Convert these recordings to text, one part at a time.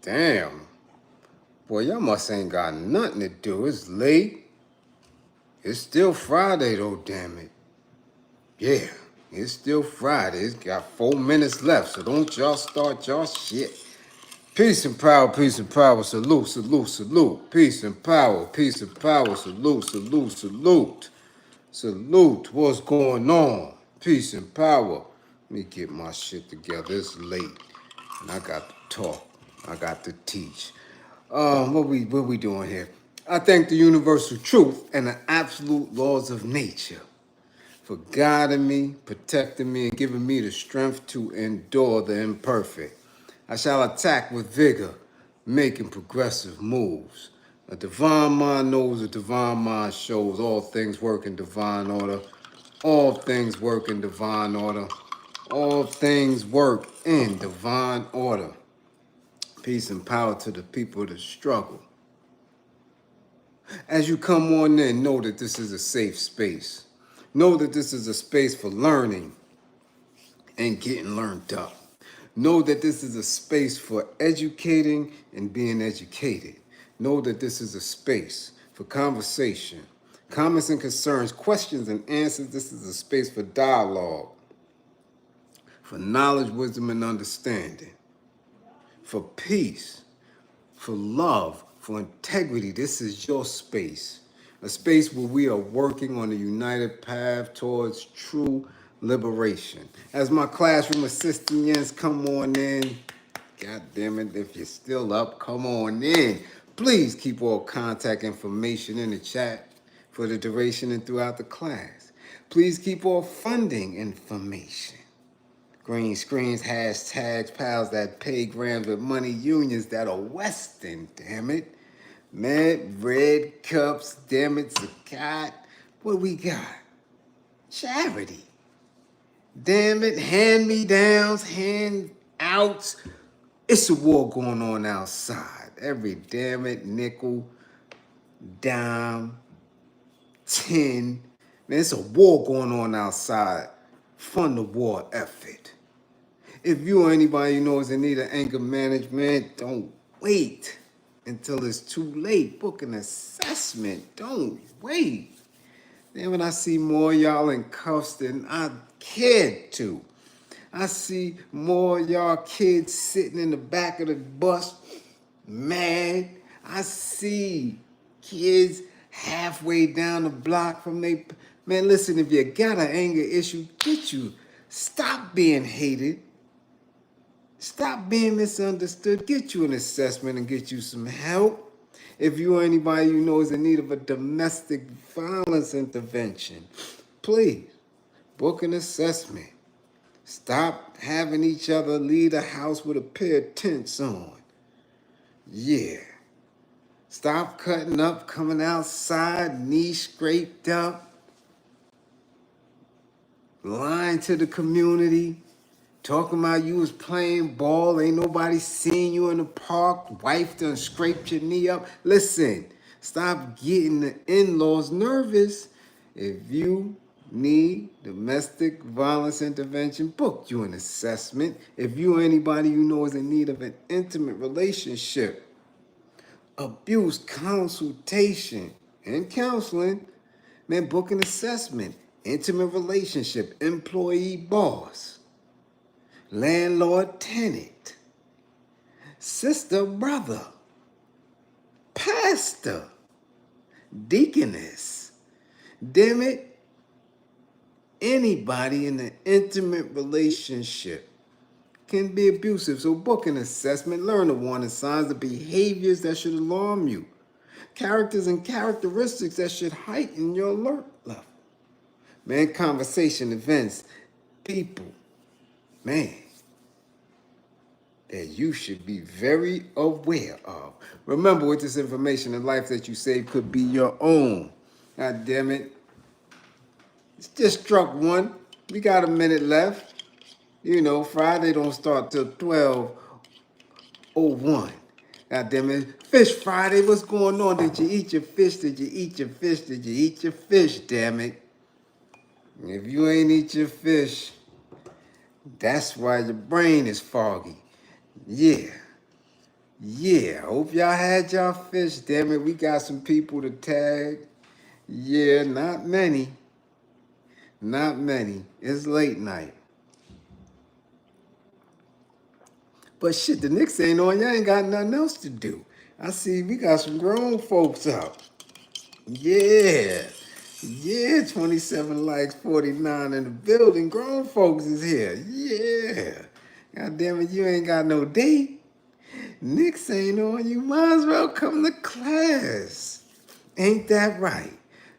Damn. Boy, y'all must ain't got nothing to do. It's late. It's still Friday, though, damn it. Yeah, it's still Friday. It's got 4 minutes left, so don't y'all start y'all shit. Peace and power, salute, salute, salute. Peace and power, salute, salute, salute. Salute, what's going on? Peace and power. Let me get my shit together. It's late, and I got to talk. I got to teach. What we doing here? I thank the universal truth and the absolute laws of nature for guiding me, protecting me, and giving me the strength to endure the imperfect. I shall attack with vigor, making progressive moves. A divine mind knows, a divine mind shows. All things work in divine order. All things work in divine order. All things work in divine order. Peace and power to the people that struggle. As you come on in, know that this is a safe space. Know that this is a space for learning and getting learned up. Know that this is a space for educating and being educated. Know that this is a space for conversation, comments and concerns, questions and answers. This is a space for dialogue, for knowledge, wisdom, and understanding, for peace, for love, for integrity. This is your space, a space where we are working on a united path towards true liberation. As my classroom assistants come on in, God damn it, if you're still up, come on in. Please keep all contact information in the chat for the duration and throughout the class. Please keep all funding information. Green screens, hashtags, pals that pay grams with money, unions that are Western, damn it. Red cups, damn it, Zakat. What we got? Charity. Damn it, hand-me-downs, handouts. It's a war going on outside. Every damn it, nickel, dime, 10. Man, it's a war going on outside. Fund the war effort. If you or anybody you know is in need of anger management, don't wait until it's too late. Book an assessment. Don't wait. Then when I see more y'all in cuffs than I cared to. I see more y'all kids sitting in the back of the bus, mad. I see kids halfway down the block from they... Man, listen, if you got an anger issue, get you. Stop being hated. Stop being misunderstood. Get you an assessment and get you some help. If you or anybody you know is in need of a domestic violence intervention, please book an assessment. Stop having each other leave the house with a pair of tents on. Yeah. Stop cutting up, coming outside, knees scraped up, lying to the community, talking about you was playing ball, ain't nobody seeing you in the park, wife done scraped your knee up. Listen, stop getting the in-laws nervous. If you need domestic violence intervention, book you an assessment. If you or anybody you know is in need of an intimate relationship, abuse consultation and counseling, man, book an assessment. Intimate relationship, employee boss, landlord tenant, sister brother, pastor, deaconess, damn it, anybody in an intimate relationship can be abusive. So book an assessment, learn the warning signs, the behaviors that should alarm you, characters and characteristics that should heighten your alert level. Man, conversation, events, people, man, that you should be very aware of. Remember, with this information, the life that you save could be your own. God damn it. It's just struck one. We got a minute left. You know, Friday don't start till 12:01. God damn it. Fish Friday, what's going on? Did you eat your fish? Did you eat your fish? Did you eat your fish, damn it? If you ain't eat your fish, that's why your brain is foggy. Yeah. Yeah, hope y'all had y'all fish. Damn it, we got some people to tag. Yeah, not many. Not many. It's late night. But shit, the Knicks ain't on. Y'all ain't got nothing else to do. I see we got some grown folks up. Yeah. Yeah, 27 likes, 49 in the building. Grown folks is here. Yeah. God damn it, you ain't got no date. Knicks ain't on. You might as well come to class. Ain't that right?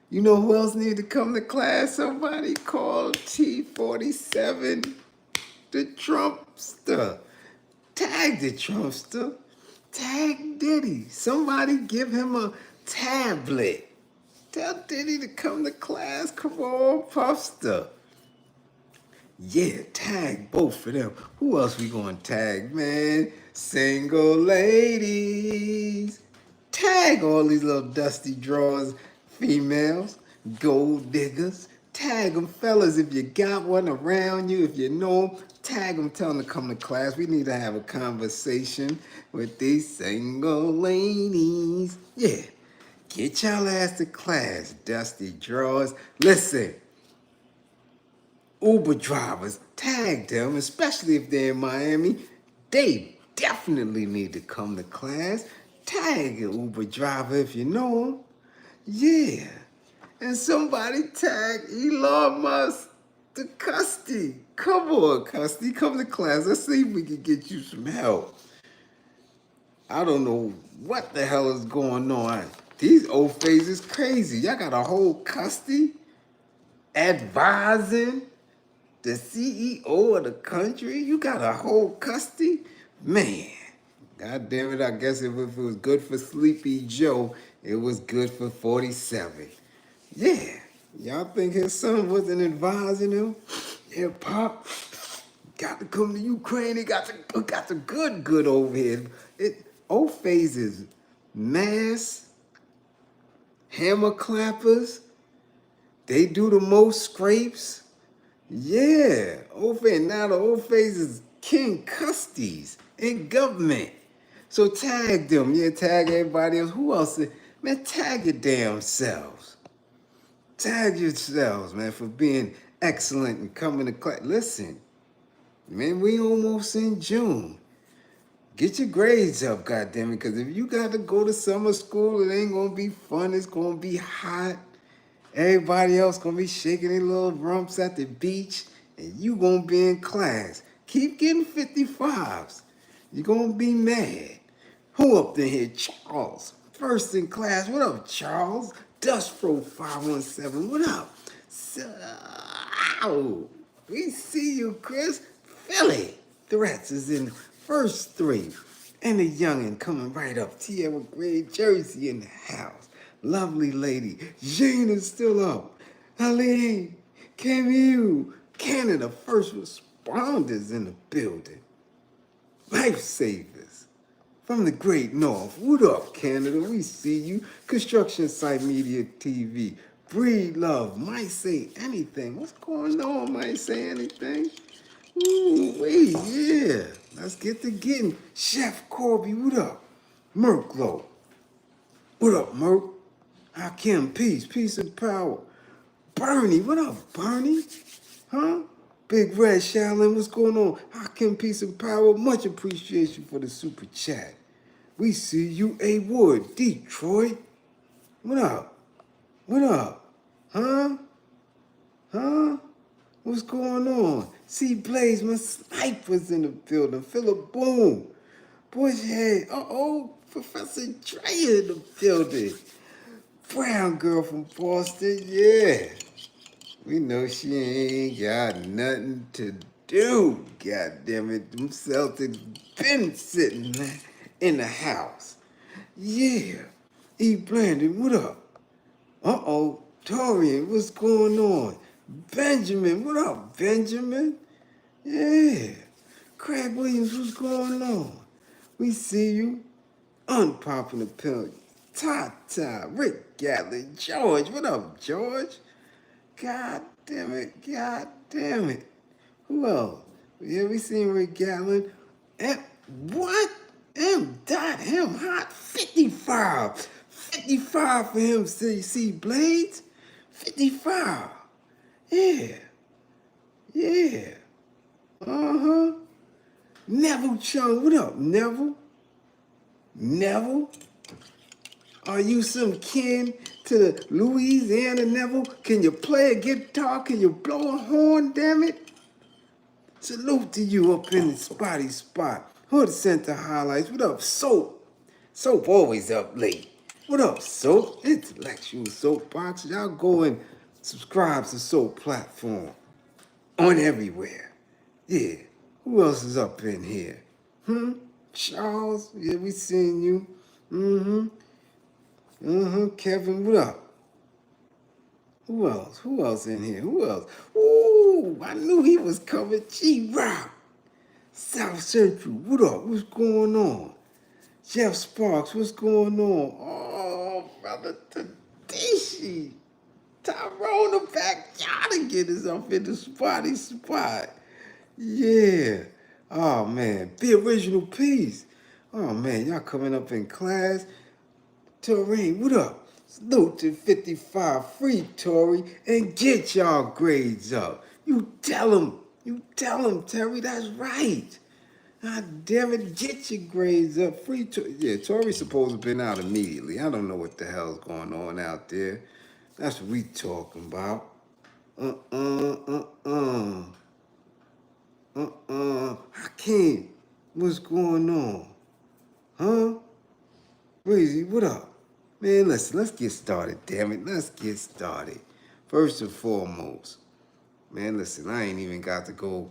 You know who else need to come to class? Somebody called T47, the Trumpster. Tag the Trumpster. Tag Diddy. Somebody give him a tablet. Tell Diddy to come to class. Come on, Puffster. Yeah, tag both of them. Who else we gonna tag, man? Single ladies. Tag all these little dusty drawers, females, gold diggers. Tag them, fellas, if you got one around you, if you know them, tag them, tell them to come to class. We need to have a conversation with these single ladies. Yeah, get y'all ass to class, dusty drawers. Listen, Uber drivers, tag them, especially if they're in Miami. They definitely need to come to class. Tag an Uber driver if you know him. Yeah. And somebody tag Elon Musk to Custy. Come on, Custy, come to class. Let's see if we can get you some help. I don't know what the hell is going on. These old phases crazy. Y'all got a whole Custy advising the CEO of the country. You got a whole Custy? Man, God damn it, I guess if it was good for Sleepy Joe, it was good for 47. Yeah, y'all think his son wasn't advising him? Yeah, Pop, got to come to Ukraine. He got the good over here. Old phases, mass, hammer clappers, they do the most scrapes. Yeah, now the old phase is King Custies in government. So tag them. Yeah, tag everybody else. Who else? Man, tag your damn selves. Tag yourselves, man, for being excellent and coming to class. Listen, man, we almost in June. Get your grades up, goddammit, because if you got to go to summer school, it ain't going to be fun. It's going to be hot. Everybody else gonna be shaking their little rumps at the beach, and you gonna be in class. Keep getting 55s. You gonna be mad. Who up in here? Charles. First in class. What up, Charles? Dust Pro 517. What up? So, we see you, Chris. Philly. Threats is in the first three. And the youngin' coming right up. Tierra Gray Jersey in the house. Lovely lady. Jane is still up. Helene, Camus, Canada, first responders in the building. Lifesavers from the great north. What up, Canada? We see you. Construction Site Media TV. Breed Love. Might say anything. What's going on? Might say anything. Ooh, wait, yeah. Let's get to getting. Chef Corby, what up? Merklo. What up, Merk? Hakim, peace and power. Bernie, what up, Bernie? Huh? Big Red Shallon, what's going on? Hakim, peace and power. Much appreciation for the super chat. We see you, A. Wood, Detroit. What up? What up? Huh? Huh? What's going on? See Blaze, my snipers in the building. Philip Boom. Bushhead. Uh-oh. Professor Dre in the building. Brown girl from Boston, yeah. We know she ain't got nothing to do. God damn it. Them Celtics been sitting in the house. Yeah. E. Brandon, what up? Uh-oh. Torian, what's going on? Benjamin, what up, Benjamin? Yeah. Craig Williams, what's going on? We see you. Unpopular pill. Tata, Rick Gatlin, George, what up, George? God damn it, God damn it. Who else? Yeah, we seen Rick Gatlin. And what? him hot 55. 55 for him, see Blades? 55. Yeah. Yeah. Uh-huh. Neville Chung, what up, Neville? Neville? Are you some kin to the Louisiana Neville? Can you play a guitar? Can you blow a horn, damn it? Salute to you up in the spotty spot. Hood Center highlights. What up, Soap? Soap always up late. What up, Soap? Intellectual Soapbox. Y'all go and subscribe to Soap platform. On everywhere. Yeah. Who else is up in here? Charles? Yeah, we seen you. Kevin, what up? Who else? Who else in here? Who else? Ooh, I knew he was coming. G-Rock. South Central, what up? What's going on? Jeff Sparks, what's going on? Oh, brother Tadishi. Tyrone the backyard again is up in the spotty spot. Yeah. Oh, man. The original piece. Oh, man. Y'all coming up in class. Toreen, what up? Salute to 55 free, Tory, and get y'all grades up. You tell him, Terry, that's right. God damn it, get your grades up. Free, yeah, Tory's supposed to have been out immediately. I don't know what the hell's going on out there. That's what we talking about. Hakeem, what's going on? Huh? Crazy, what up? Man, listen, let's get started, damn it. Let's get started. First and foremost, man, listen, I ain't even got to go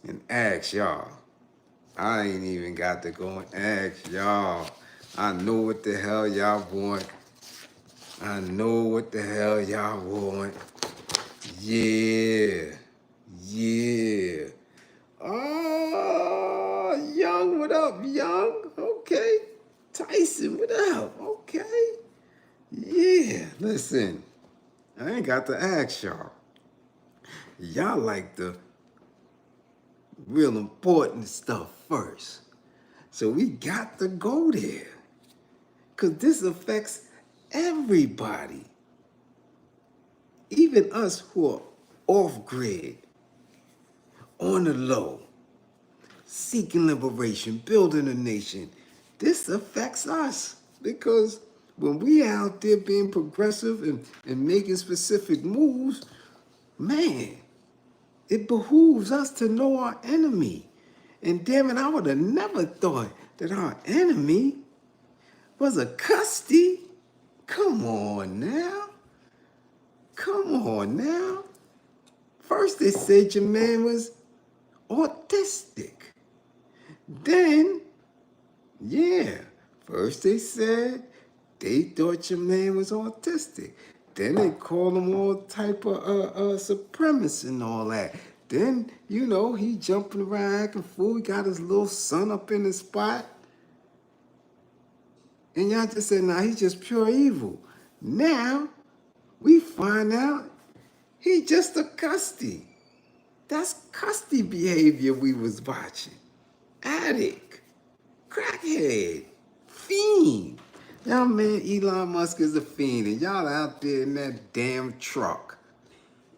and ask y'all. I know what the hell y'all want. Yeah. Oh, Young, what up, Young? Okay. Tyson, what up? Okay. Yeah, listen, I ain't got to ask y'all. Y'all like the real important stuff first. So we got to go there. Because this affects everybody. Even us who are off-grid, on the low, seeking liberation, building a nation. This affects us because when we out there being progressive and making specific moves, man, it behooves us to know our enemy. And damn it, I would have never thought that our enemy was a Custy. Come on now. First they said your man was autistic. Then, yeah, first they said they thought your man was autistic. Then they called him all type of supremacist and all that. Then, you know, he jumping around acting fool. He got his little son up in the spot. And y'all just said, nah, he's just pure evil. Now, we find out he just a Custy. That's Custy behavior we was watching. Addict, crackhead, fiend. Y'all man, Elon Musk is a fiend, and y'all out there in that damn truck.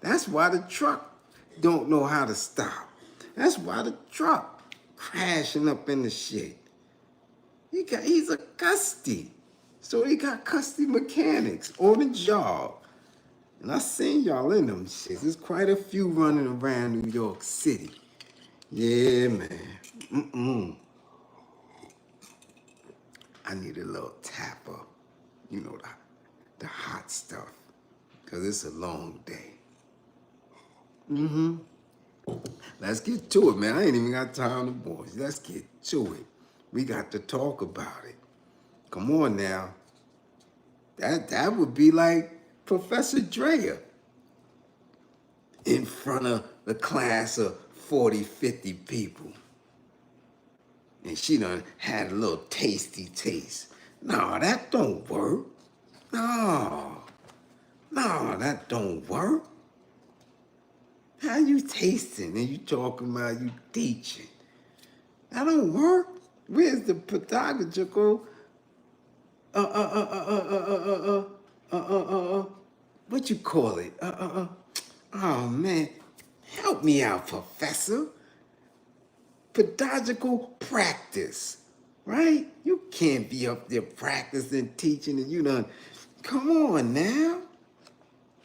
That's why the truck don't know how to stop. That's why the truck crashing up in the shit. He's a Custy. So he got Custy mechanics on the job. And I seen y'all in them shits. There's quite a few running around New York City. Yeah, man. I need a little tapper. You know, the hot stuff. Because it's a long day. Let's get to it, man. I ain't even got time to boys. Let's get to it. We got to talk about it. Come on now. That would be like Professor Drea in front of the class of 40, 50 people. And she done had a little tasty taste. No, that don't work. No, that don't work. How you tasting and you talking about you teaching? That don't work. Where's the pedagogical, what you call it? Oh man, help me out, Professor. Pedagogical practice, right? You can't be up there practicing, teaching, and you done. Come on now.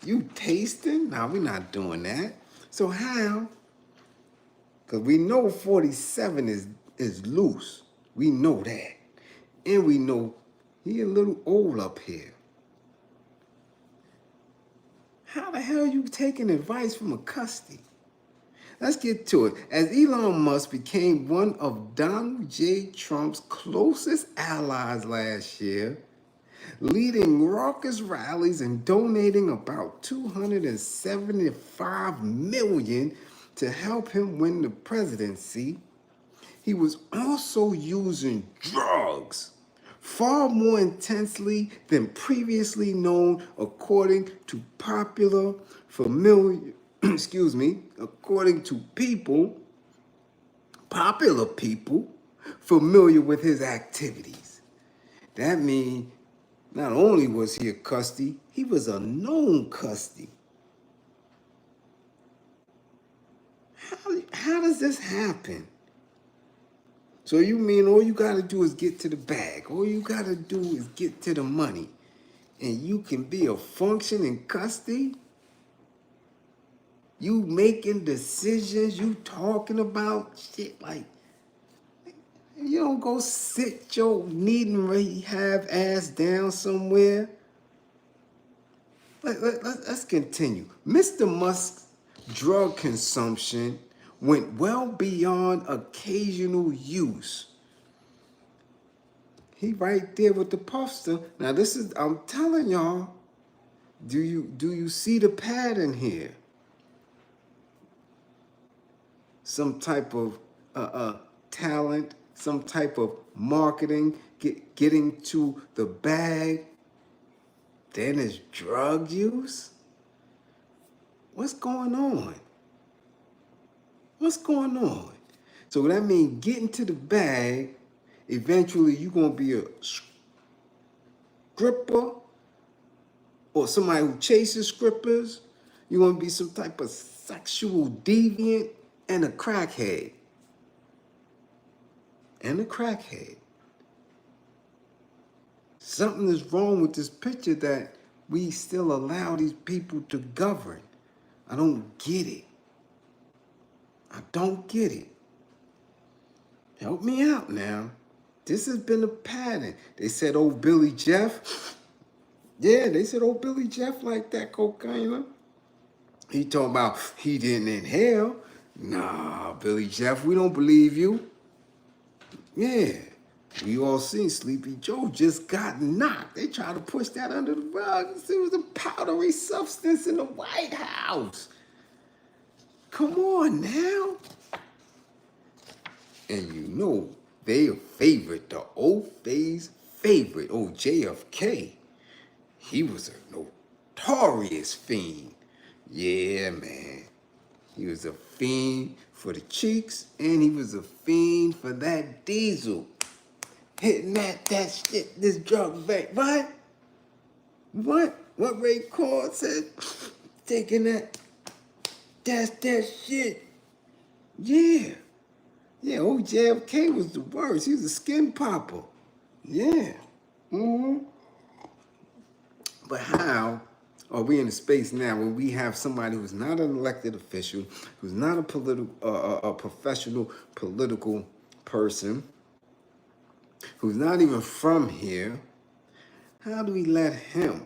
You tasting? No, we're not doing that. So how? Because we know 47 is loose. We know that. And we know he a little old up here. How the hell you taking advice from a Custy? Let's get to it. As Elon Musk became one of Donald J. Trump's closest allies last year, leading raucous rallies and donating about $275 million to help him win the presidency, he was also using drugs far more intensely than previously known, according to according to popular people familiar with his activities. That means not only was he a Custy, he was a known Custy. How does this happen? So you mean all you gotta do is get to the bag. All you gotta do is get to the money. And you can be a functioning Custy? You making decisions, you talking about shit like, you don't go sit your need and rehab ass down somewhere. Let's continue. Mr. Musk's drug consumption went well beyond occasional use. He right there with the Puffster. Now this is, I'm telling y'all, do you see the pattern here? Some type of talent, some type of marketing, getting to the bag. Then it's drug use? What's going on? What's going on? So that means getting to the bag, eventually you're going to be a stripper or somebody who chases strippers. You're going to be some type of sexual deviant and a crackhead. And a crackhead. Something is wrong with this picture that we still allow these people to govern. I don't get it. I don't get it. Help me out now. This has been a pattern. They said, oh, Billy Jeff. Yeah, they said, oh, Billy Jeff like that cocaine. He talking about he didn't inhale. Nah, Billy Jeff, we don't believe you. Yeah. We all seen Sleepy Joe just got knocked. They tried to push that under the rug. It was a powdery substance in the White House. Come on now. And you know, their favorite, the old phase favorite, old JFK, he was a notorious fiend. Yeah, man. He was a fiend for the cheeks, and he was a fiend for that diesel. Hitting that shit, this drug bait. What? What Ray Card said? Taking that's that shit. Yeah. Yeah, old JFK was the worst. He was a skin popper. Yeah. But how are we in a space now where we have somebody who's not an elected official, who's not a professional political person, who's not even from here? How do we let him,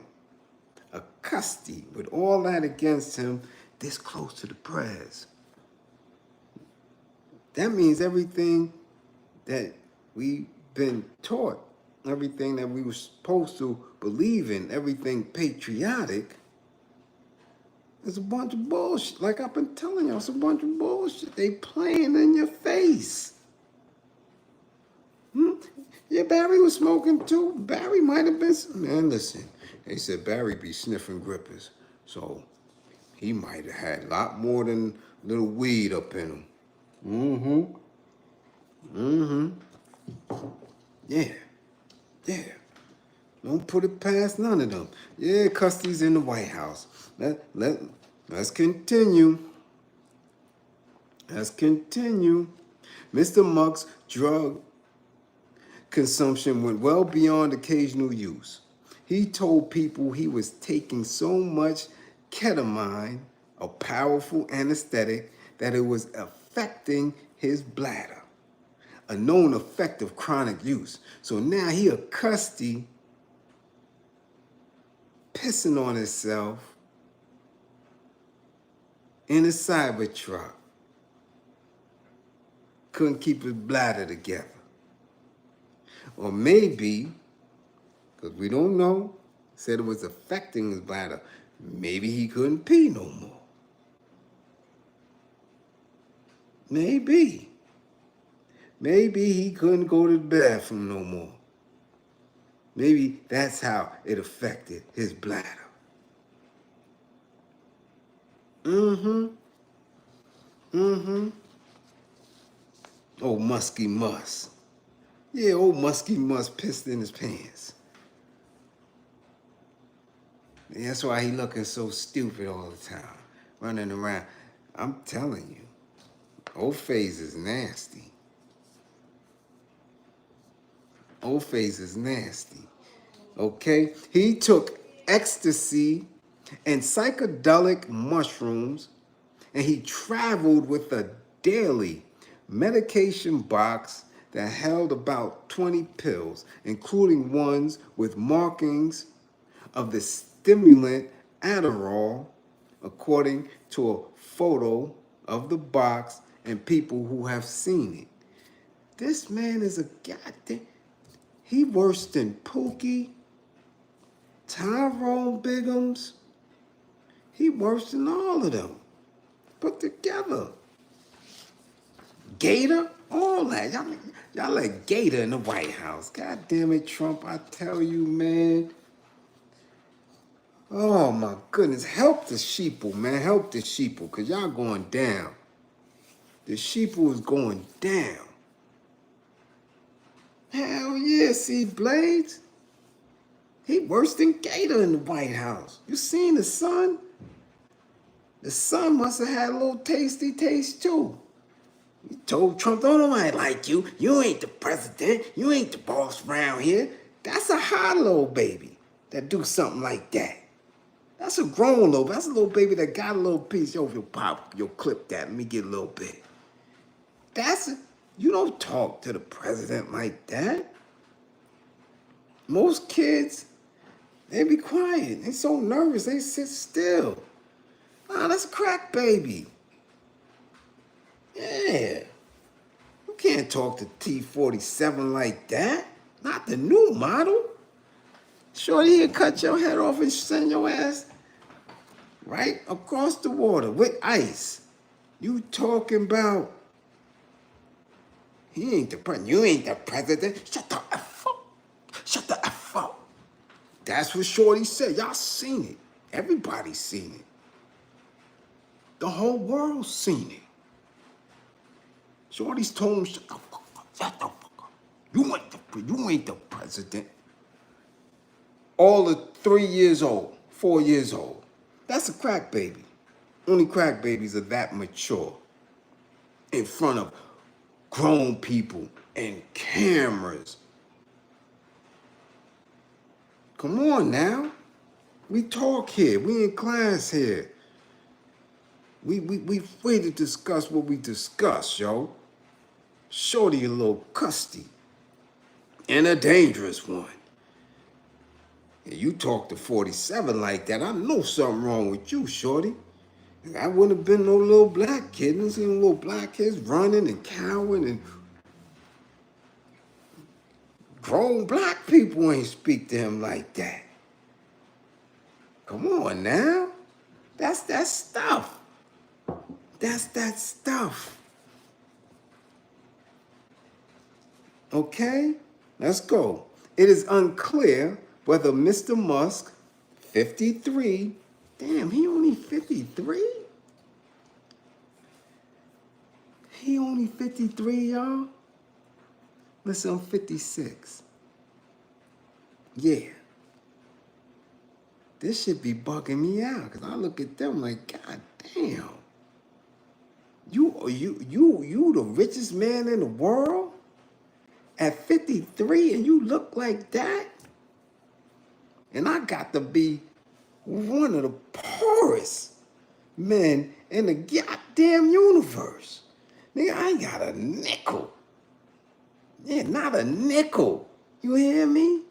a Custy, with all that against him, this close to the press? That means everything that we've been taught, everything that we were supposed to believe in, everything patriotic, is a bunch of bullshit. Like I've been telling y'all, it's a bunch of bullshit. They playing in your face. Yeah, Barry was smoking too. Barry might have been, man, listen. They said Barry be sniffing grippers. So he might have had a lot more than a little weed up in him. Yeah. Yeah. Don't put it past none of them. Yeah, Custy's in the White House. Let's continue. Let's continue. Mr. Musk's drug consumption went well beyond occasional use. He told people he was taking so much ketamine, a powerful anesthetic, that it was affecting his bladder, a known effect of chronic use. So now he a Custy pissing on himself in a Cybertruck. Couldn't keep his bladder together. Or maybe, because we don't know, said it was affecting his bladder, maybe he couldn't pee no more. Maybe. Maybe he couldn't go to the bathroom no more. Maybe that's how it affected his bladder. Old Musky Mus. Yeah, old Musky Mus pissed in his pants. And that's why he looking so stupid all the time, running around. I'm telling you, old phase is nasty. Old phase is nasty. Okay? He took ecstasy and psychedelic mushrooms, and he traveled with a daily medication box that held about 20 pills, including ones with markings of the stimulant Adderall, according to a photo of the box and people who have seen it. This man is a goddamn... He worse than Pookie, Tyrone Biggums. He worse than all of them put together. Gator, all that. Y'all like Gator in the White House. God damn it, Trump, I tell you, man. Oh, my goodness. Help the sheeple, man. Help the sheeple, because y'all going down. The sheeple is going down. Hell yeah, see Blades? He worse than Gator in the White House. You seen the son? The son must have had a little tasty taste too. He told Trump, don't nobody like you. You ain't the president. You ain't the boss around here. That's a hot little baby that do something like that. That's a grown little, that's a little baby that got a little piece. Yo, your pop, yo, clip that. Let me get a little bit. You don't talk to the president like that. Most kids, they be quiet. They so nervous, they sit still. Nah, that's a crack baby. Yeah. You can't talk to T-47 like that. Not the new model. Shorty, he'll cut your head off and send your ass right across the water with ice. You talking about he ain't the president. You ain't the president. Shut the F up. Shut the F up. That's what Shorty said. Y'all seen it. Everybody's seen it. The whole world's seen it. Shorty's told him, shut the fuck up. Shut the fuck up. You ain't the president. All the 3 years old, 4 years old. That's a crack baby. Only crack babies are that mature. In front of grown people and cameras. Come on now. We talk here. We in class here. We free to discuss what we discuss, yo. Shorty a little custy. And a dangerous one. And you talk to 47 like that, I know something wrong with you, Shorty. I wouldn't have been no little black kid. I seen little black kids running and cowering, and grown black people ain't speak to him like that. Come on now. That's that stuff. That's that stuff. Okay? Let's go. It is unclear whether Mr. Musk, 53, damn, he only 53? He only 53, y'all? Listen, I'm 56. Yeah. This should be bugging me out because I look at them like, God damn. You the richest man in the world at 53 and you look like that? And I got to be one of the poorest men in the goddamn universe. Nigga, I ain't got a nickel. Yeah, not a nickel. You hear me?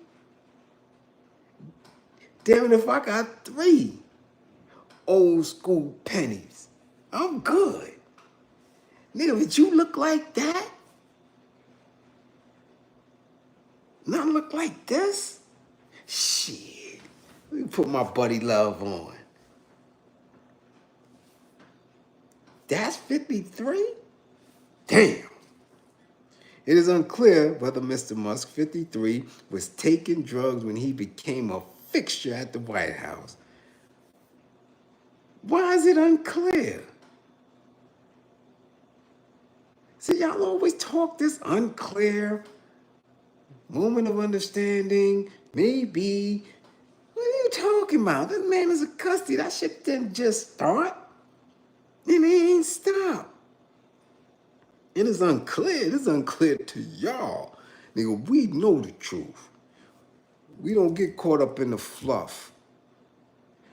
Damn it, if I got 3 old school pennies, I'm good. Nigga, but you look like that? Not look like this? Shit. Let me put my Buddy Love on. That's 53? Damn. It is unclear whether Mr. Musk, 53, was taking drugs when he became a fixture at the White House. Why is it unclear? See, y'all always talk this unclear, moment of understanding, maybe. What are you talking about? This man is a Custy. That shit didn't just start. And it ain't stop. It is unclear. It is unclear to y'all. Nigga, we know the truth. We don't get caught up in the fluff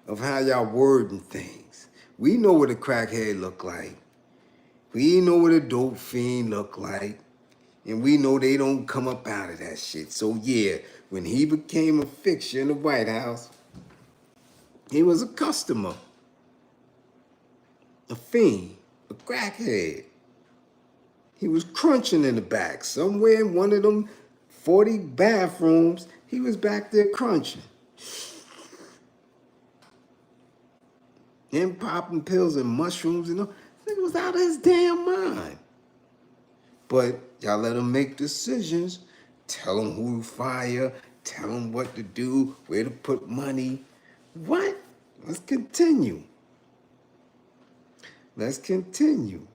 of how y'all wording things. We know what a crackhead look like. We know what a dope fiend look like. And we know they don't come up out of that shit. So yeah, when he became a fixture in the White House, he was a customer, a fiend, a crackhead. He was crunching in the back. Somewhere in one of them 40 bathrooms, he was back there crunching. And popping pills and mushrooms and all. This nigga was out of his damn mind. But y'all let him make decisions. Tell him who to fire. Tell him what to do, where to put money. What? Let's continue. Let's continue.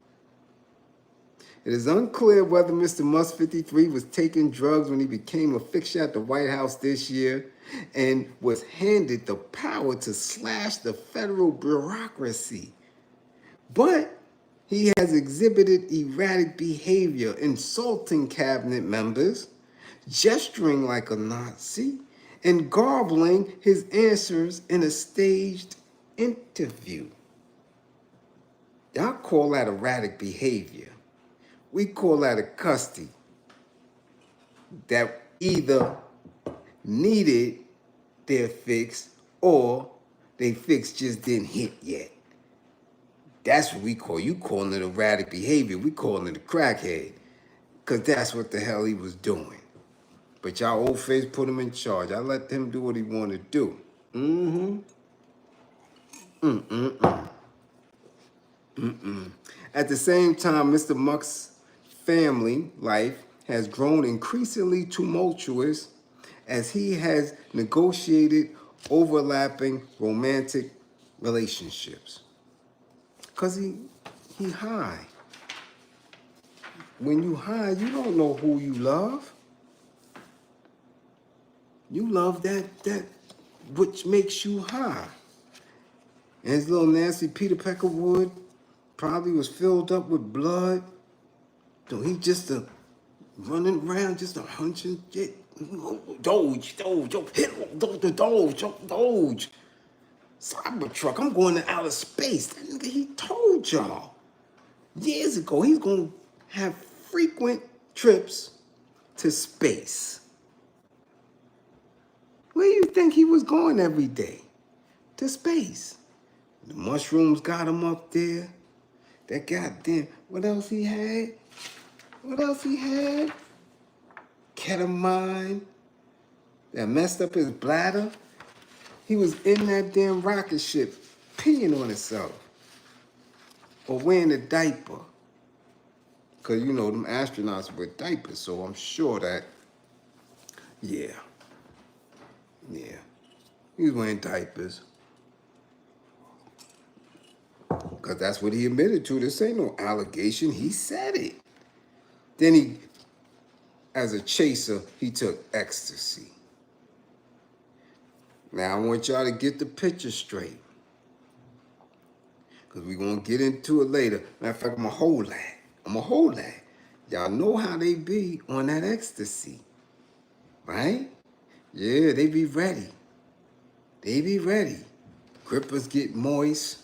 It is unclear whether Mr. Musk 53 was taking drugs when he became a fixture at the White House this year and was handed the power to slash the federal bureaucracy. But he has exhibited erratic behavior, insulting cabinet members, gesturing like a Nazi, and garbling his answers in a staged interview. Y'all call that erratic behavior. We call that a custy that either needed their fix or their fix just didn't hit yet. That's what we call. You calling it erratic behavior. We calling it a crackhead because that's what the hell he was doing. But y'all old face put him in charge. I let him do what he wanted to do. At the same time, Mr. Musk's family life has grown increasingly tumultuous as he has negotiated overlapping romantic relationships. Because he high. When you high, you don't know who you love. You love that which makes you high. And his little nasty Peter Peckerwood probably was filled up with blood. So he just running around, just a hunching shit. Doge, hit the Doge. Cybertruck, I'm going to outer space. That nigga, he told y'all years ago he's going to have frequent trips to space. Where do you think he was going every day? To space. The mushrooms got him up there. That goddamn, what else he had? Ketamine. That messed up his bladder. He was in that damn rocket ship, peeing on himself. Or wearing a diaper. Because, you know, them astronauts wear diapers, so I'm sure that, yeah. He was wearing diapers. Because that's what he admitted to. This ain't no allegation. He said it. Then he as a chaser, he took ecstasy. Now I want y'all to get the picture straight, because we're going to get into it later. Matter of fact, I'm going to hold that. I'm going to hold that. Y'all know how they be on that ecstasy, right? Yeah, they be ready. They be ready. Grippers get moist.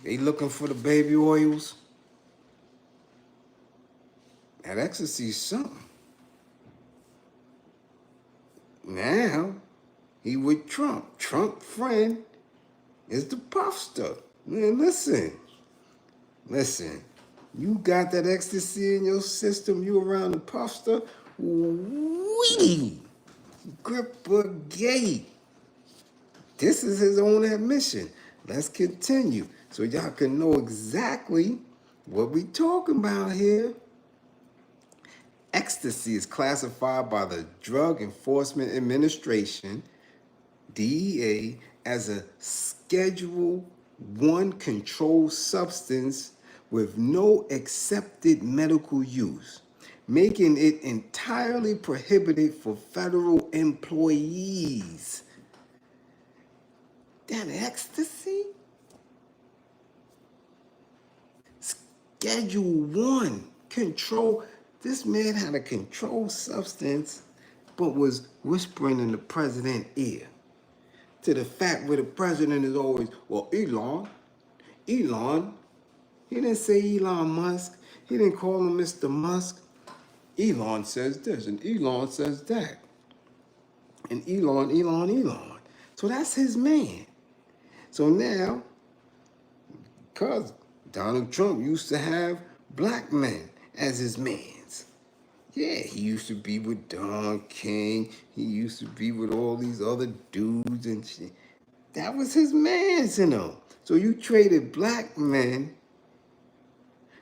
They looking for the baby oils. That ecstasy is something. Now, he with Trump. Trump friend is the Puffster. Man, listen. You got that ecstasy in your system, you around the Puffster. Wee! Gripper gate. This is his own admission. Let's continue so y'all can know exactly what we talking about here. Ecstasy is classified by the Drug Enforcement Administration, DEA, as a Schedule 1 controlled substance with no accepted medical use, making it entirely prohibited for federal employees. That ecstasy? Schedule 1 control. This man had a controlled substance, but was whispering in the president's ear. To the fact where the president is always, well, Elon. He didn't say Elon Musk. He didn't call him Mr. Musk. Elon says this, and Elon says that. And Elon. So that's his man. So now, because Donald Trump used to have black men as his mans. Yeah, he used to be with Don King. He used to be with all these other dudes and shit. That was his mans, you know. So you traded black men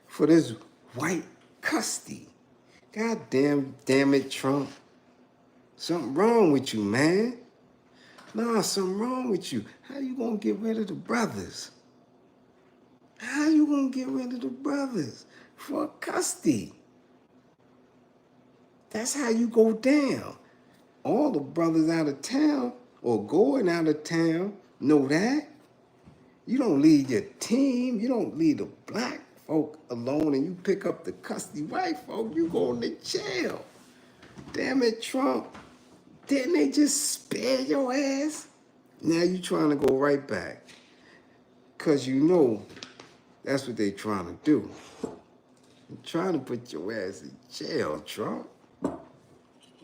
for this white Custy. God damn it, Trump. Something wrong with you, man. Nah, something wrong with you. How you gonna get rid of the brothers? How you gonna get rid of the brothers for Custy? That's how you go down. All the brothers out of town or going out of town know that. You don't leave your team. You don't leave the black folk alone and you pick up the Custy white folk. You going to jail. Damn it, Trump. Didn't they just spare your ass? Now you trying to go right back. Because you know that's what they trying to do. They're trying to put your ass in jail, Trump.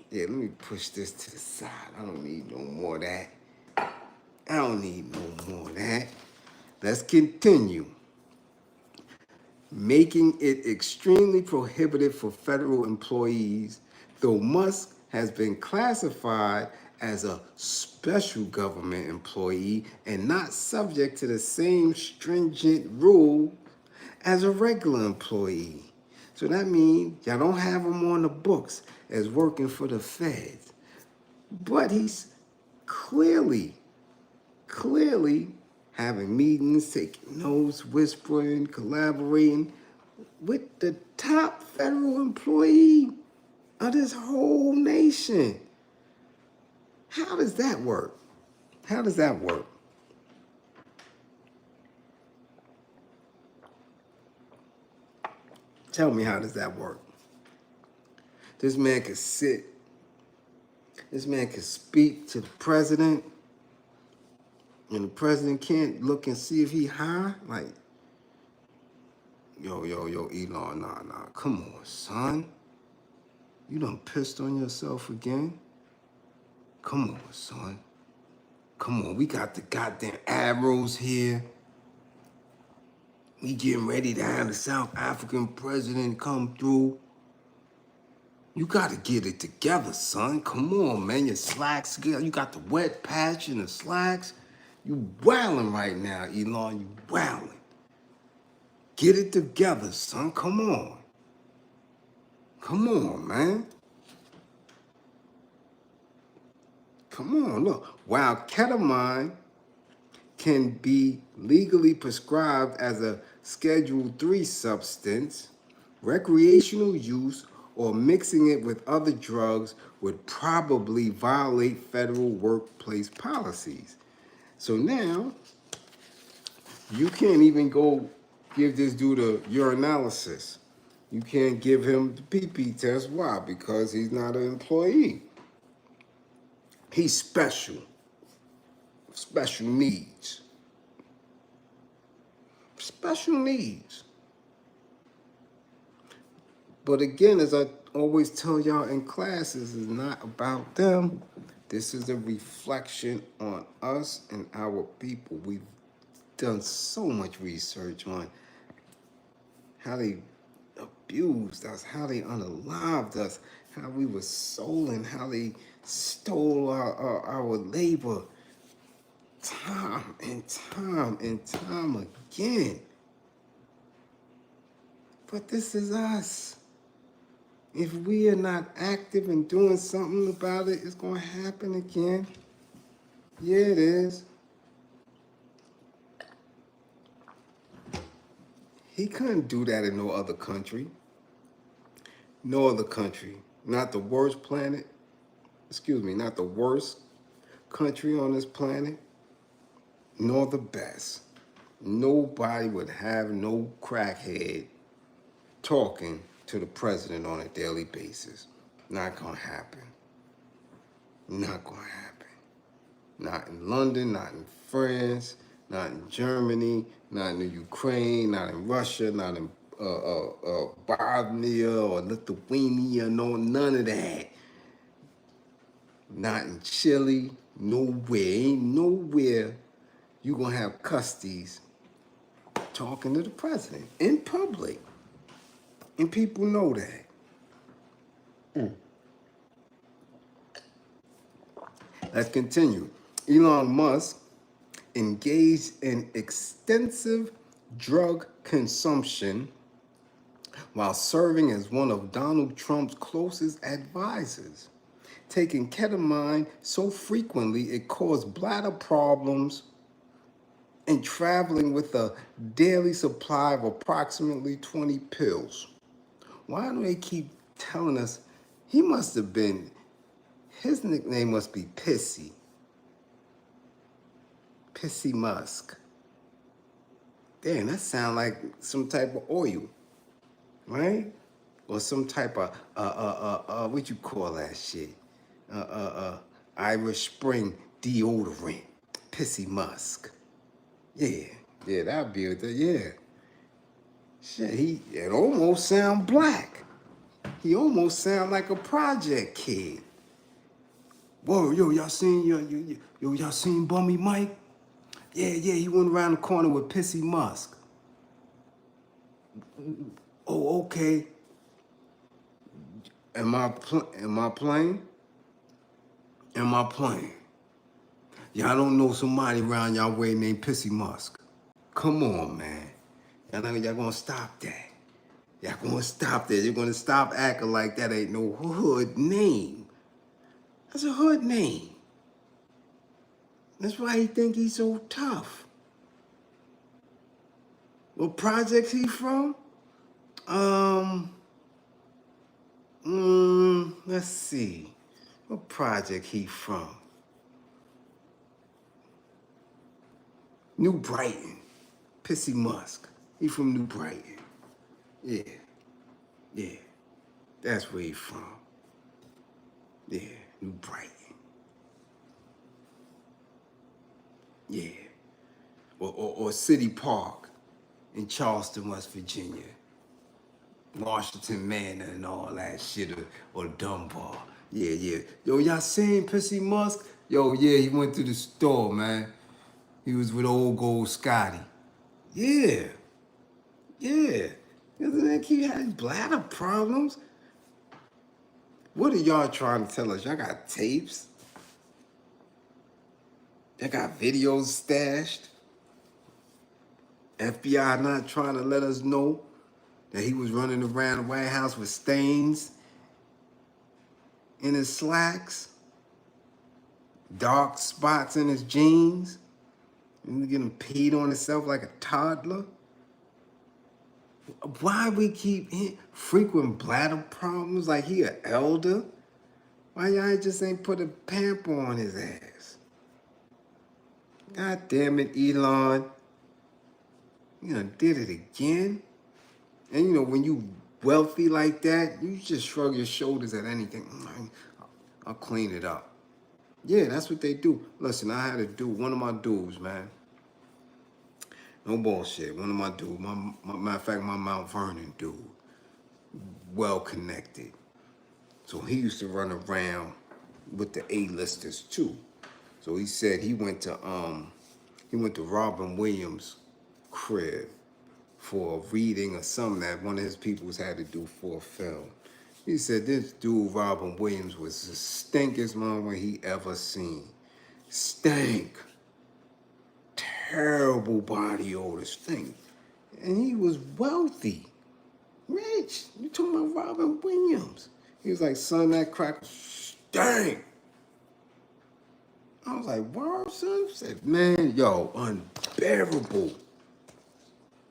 Yeah, let me push this to the side. I don't need no more of that. I don't need no more of that. Let's continue. Making it extremely prohibited for federal employees, though Musk has been classified as a special government employee and not subject to the same stringent rule as a regular employee. So that means y'all don't have him on the books as working for the feds. But he's clearly having meetings, taking notes, whispering, collaborating with the top federal employee of this whole nation. How does that work? How does that work? Tell me, how does that work? This man could sit, this man could speak to the president, and the president can't look and see if he high? Like, yo, Elon, nah, come on, son. You done pissed on yourself again? Come on, son. Come on, we got the goddamn admirals here. We getting ready to have the South African president come through. You gotta get it together, son. Come on, man. Your slacks, you got the wet patch in the slacks. You wildin' right now, Elon. You wildin'. Get it together, son. Come on. Come on, man. Come on, look. While ketamine can be legally prescribed as a Schedule 3 substance, recreational use or mixing it with other drugs would probably violate federal workplace policies. So now, you can't even go give this dude a urinalysis. You can't give him the PP test. Why? Because he's not an employee. He's special. Special needs. Special needs. But again, as I always tell y'all in classes, it's not about them. This is a reflection on us and our people. We've done so much research on how they abused us, how they unalived us, how we were stolen, how they stole our labor time and time and time again. But this is us. If we are not active and doing something about it, it's going to happen again. Yeah, it is. He couldn't do that in no other country. No other country. Not the worst planet. Excuse me, not the worst country on this planet, nor the best. Nobody would have no crackhead talking to the president on a daily basis. Not gonna happen. Not gonna happen. Not in London, not in France, not in Germany, not in Ukraine, not in Russia, not in Bosnia or Lithuania, no, none of that. Not in Chile, nowhere, ain't nowhere you gonna have Custies talking to the president in public. And people know that. Let's continue. Elon Musk engaged in extensive drug consumption while serving as one of Donald Trump's closest advisors, taking ketamine so frequently it caused bladder problems, and traveling with a daily supply of approximately 20 pills. Why do they keep telling us he must have been, his nickname must be Pissy. Pissy Musk. Damn, that sounds like some type of oil, right? Or some type of, what you call that shit? Irish Spring deodorant. Pissy Musk. Yeah, that'd be it. Yeah. Shit, it almost sound black. He almost sound like a project kid. Whoa, yo, y'all seen y'all seen Bummy Mike? Yeah, he went around the corner with Pissy Musk. Oh, okay. Am I playing? Am I playing? Y'all don't know somebody around y'all way named Pissy Musk. Come on, man. Y'all gonna stop that. Y'all gonna stop that. You're gonna stop acting like that ain't no hood name. That's a hood name. That's why he think he's so tough. What project he from? Let's see. What project he from? New Brighton. Pissy Musk. He from New Brighton. Yeah. That's where he from. Yeah, New Brighton. Yeah. Or City Park in Charleston, West Virginia. Washington Manor and all that shit, or Dunbar. Yeah. Yo, y'all seen Pissy Musk? Yo, yeah, he went to the store, man. He was with old Gold Scotty. Yeah. Doesn't that he had bladder problems? What are y'all trying to tell us? Y'all got tapes? Y'all got videos stashed? FBI not trying to let us know that he was running around the White House with stains in his slacks, dark spots in his jeans, and getting peed on himself like a toddler? Why we keep frequent bladder problems like he an elder? Why y'all just ain't put a pamper on his ass? God damn it, Elon. You done did it again. And you know, when you wealthy like that, you just shrug your shoulders at anything. I'll clean it up. Yeah, that's what they do. Listen, I had to do one of my dudes, man. No bullshit. One of my dudes. Matter of fact, my Mount Vernon dude. Well connected. So he used to run around with the A-listers too. So he said he went to Robin Williams' crib for a reading or something that one of his peoples had to do for a film. He said this dude, Robin Williams, was the stinkest mother he ever seen. Stank. Terrible body odor, stink. And he was wealthy. Rich. You talking about Robin Williams. He was like, son, that crack stank. I was like, wow, son? He said, man, yo, unbearable.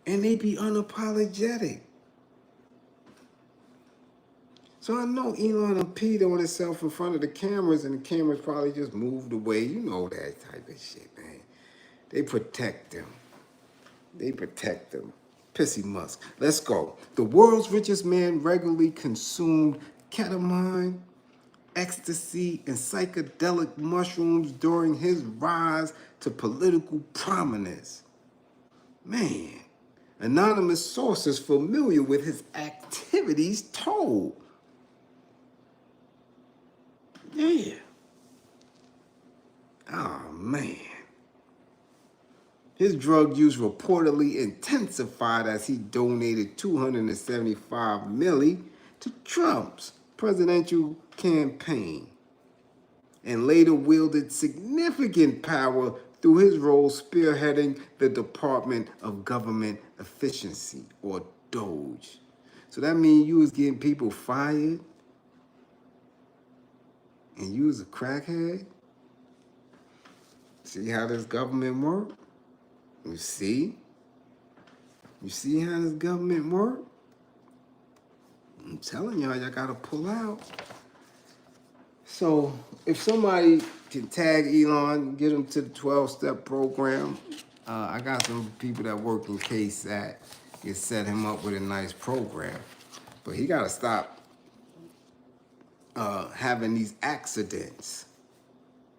And they be unapologetic. So I know Elon and Peter on himself in front of the cameras, and the cameras probably just moved away. You know that type of shit, man. They protect them. They protect them. Pissy Musk. Let's go. The world's richest man regularly consumed ketamine, ecstasy, and psychedelic mushrooms during his rise to political prominence. Man, anonymous sources familiar with his activities told. Yeah. Oh, man. His drug use reportedly intensified as he donated $275 million to Trump's presidential campaign and later wielded significant power through his role spearheading the Department of Government Efficiency, or DOGE. So that means you was getting people fired and you was a crackhead? See how this government work? You see? You see how this government work? I'm telling y'all gotta pull out. So if somebody can tag Elon, get him to the 12-step program, I got some people that work in KSAT can set him up with a nice program. But he gotta stop having these accidents.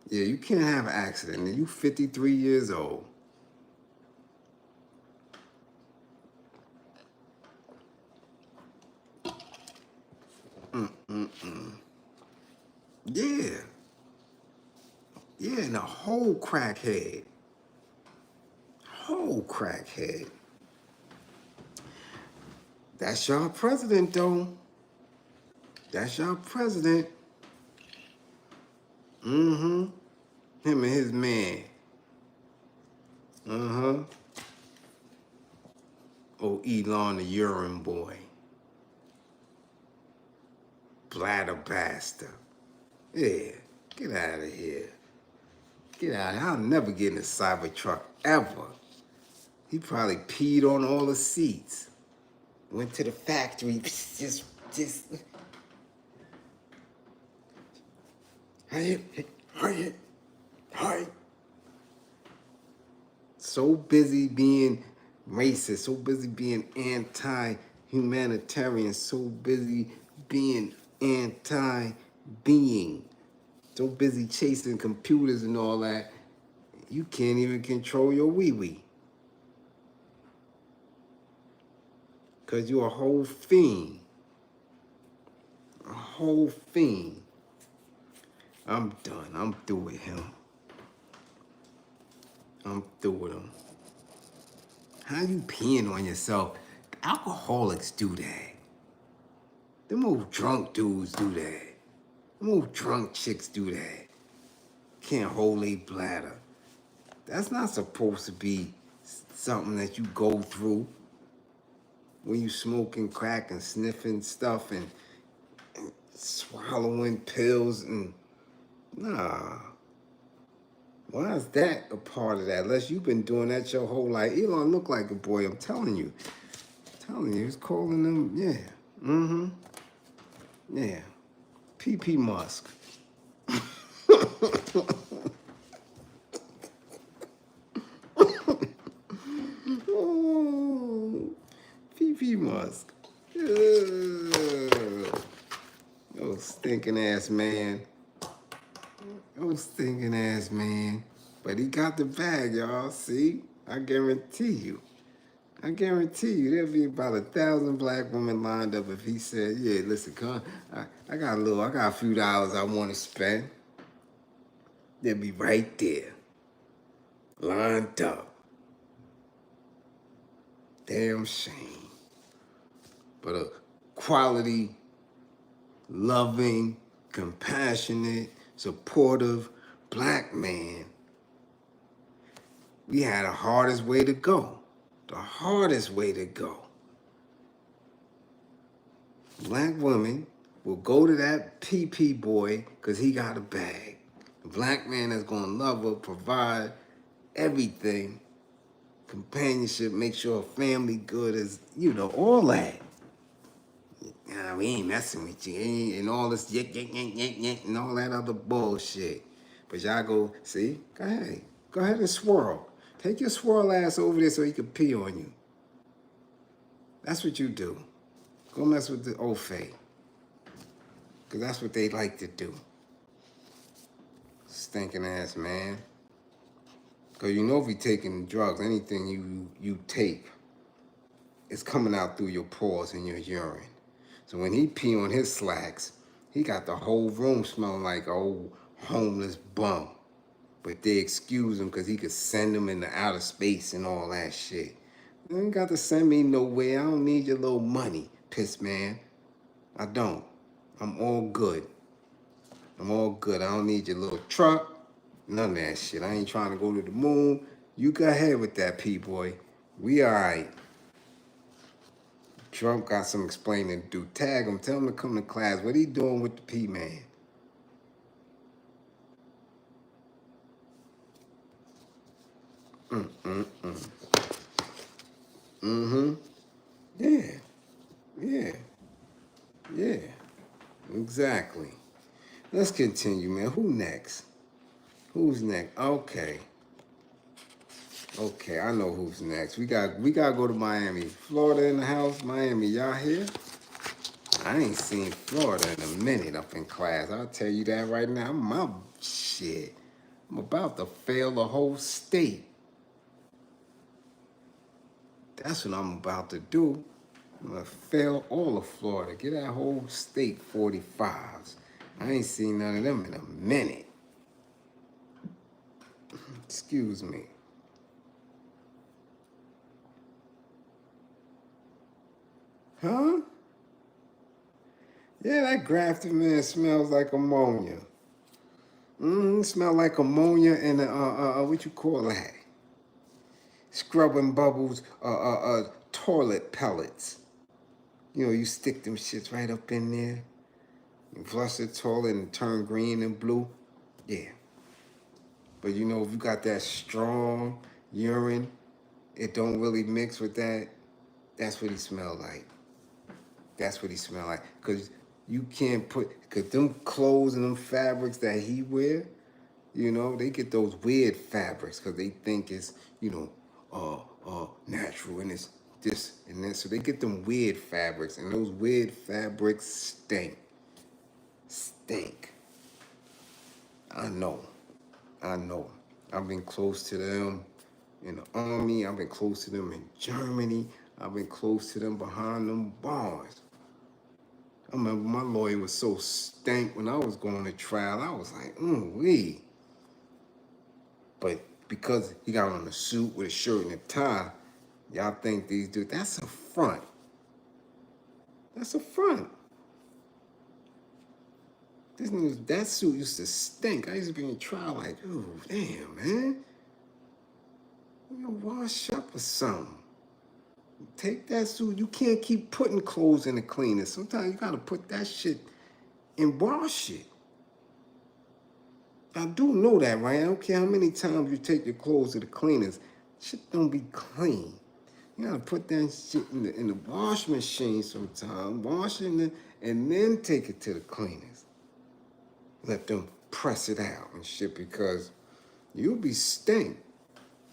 Yeah, you can't have an accident. And you 53 years old. Yeah. Yeah, and a whole crackhead. Whole crackhead. That's y'all president, though. That's y'all president. Mm-hmm. Him and his man. Uh-huh. Oh, Elon the urine boy. Bladder bastard. Yeah, get out of here. Get out of here. I'll never get in a Cybertruck, ever. He probably peed on all the seats. Went to the factory, just. Hurry. So busy being racist, so busy being anti-humanitarian, so busy being anti-being, so busy chasing computers and all that, you can't even control your wee-wee. Because you're a whole fiend. A whole fiend. I'm done. I'm through with him. I'm through with him. How you peeing on yourself? Alcoholics do that. Them old drunk dudes do that. Them old drunk chicks do that. Can't hold a bladder. That's not supposed to be something that you go through when you smoking crack and sniffing stuff and swallowing pills and nah. Why is that a part of that? Unless you've been doing that your whole life. Elon look like a boy, I'm telling you. telling you, it's calling them, yeah. Mm-hmm. Yeah. PP Musk. Oh, PP Musk. Oh, stinking ass man. Oh, stinking ass man. But he got the bag, y'all. See? I guarantee you. I guarantee you there'll be about 1,000 black women lined up if he said, yeah, listen, come on, I got a few dollars I want to spend. They'll be right there. Lined up. Damn shame. But a quality, loving, compassionate, supportive black man, we had the hardest way to go. The hardest way to go. Black women will go to that PP boy because he got a bag. The black man that's going to love her, provide everything, companionship, make sure her family good, is, all that. Nah, we ain't messing with you. And all this and all that other bullshit. But y'all go, see? Go ahead. Go ahead and swirl. Take your swirl ass over there so he can pee on you. That's what you do. Go mess with the old fae. Because that's what they like to do. Stinking ass man. Because if you're taking drugs, anything you take, it's coming out through your pores and your urine. So when he pee on his slacks, he got the whole room smelling like an old homeless bum. But they excuse him because he could send them into outer space and all that shit. You ain't got to send me nowhere. I don't need your little money, piss man. I don't. I'm all good. I don't need your little truck. None of that shit. I ain't trying to go to the moon. You go ahead with that, P-boy. We all right. Trump got some explaining to do. Tag him. Tell him to come to class. What he doing with the P-man? Mm-hmm. Yeah. Exactly. Let's continue, man. Who next? Who's next? Okay, I know who's next. We gotta go to Miami. Florida in the house. Miami, y'all here? I ain't seen Florida in a minute up in class. I'll tell you that right now. I'm about to fail the whole state. That's what I'm about to do. I'm gonna fail all of Florida. Get that whole state 45s. I ain't seen none of them in a minute. Excuse me. Huh? Yeah, that grafted man smells like ammonia. Smell like ammonia and what you call that? Scrubbing bubbles, toilet pellets. You stick them shits right up in there. You flush the toilet and turn green and blue. Yeah. But if you got that strong urine, it don't really mix with that. That's what he smell like. Because you can't because them clothes and them fabrics that he wear, they get those weird fabrics because they think it's, natural and it's this and that. So they get them weird fabrics, and those weird fabrics stink. I know. I've been close to them in the army. I've been close to them in Germany. I've been close to them behind them bars. I remember my lawyer was so stank when I was going to trial. I was like, wee. But because he got on a suit with a shirt and a tie, y'all think these dudes, that's a front. That suit used to stink. I used to be in trial like, oh, damn, man. Wash up or something. Take that suit. You can't keep putting clothes in the cleaner. Sometimes you gotta put that shit and wash it. I do know that, right? I don't care how many times you take your clothes to the cleaners. Shit don't be clean. You gotta put that shit in the wash machine sometime, wash it, and then take it to the cleaners. Let them press it out and shit, because you'll be stink.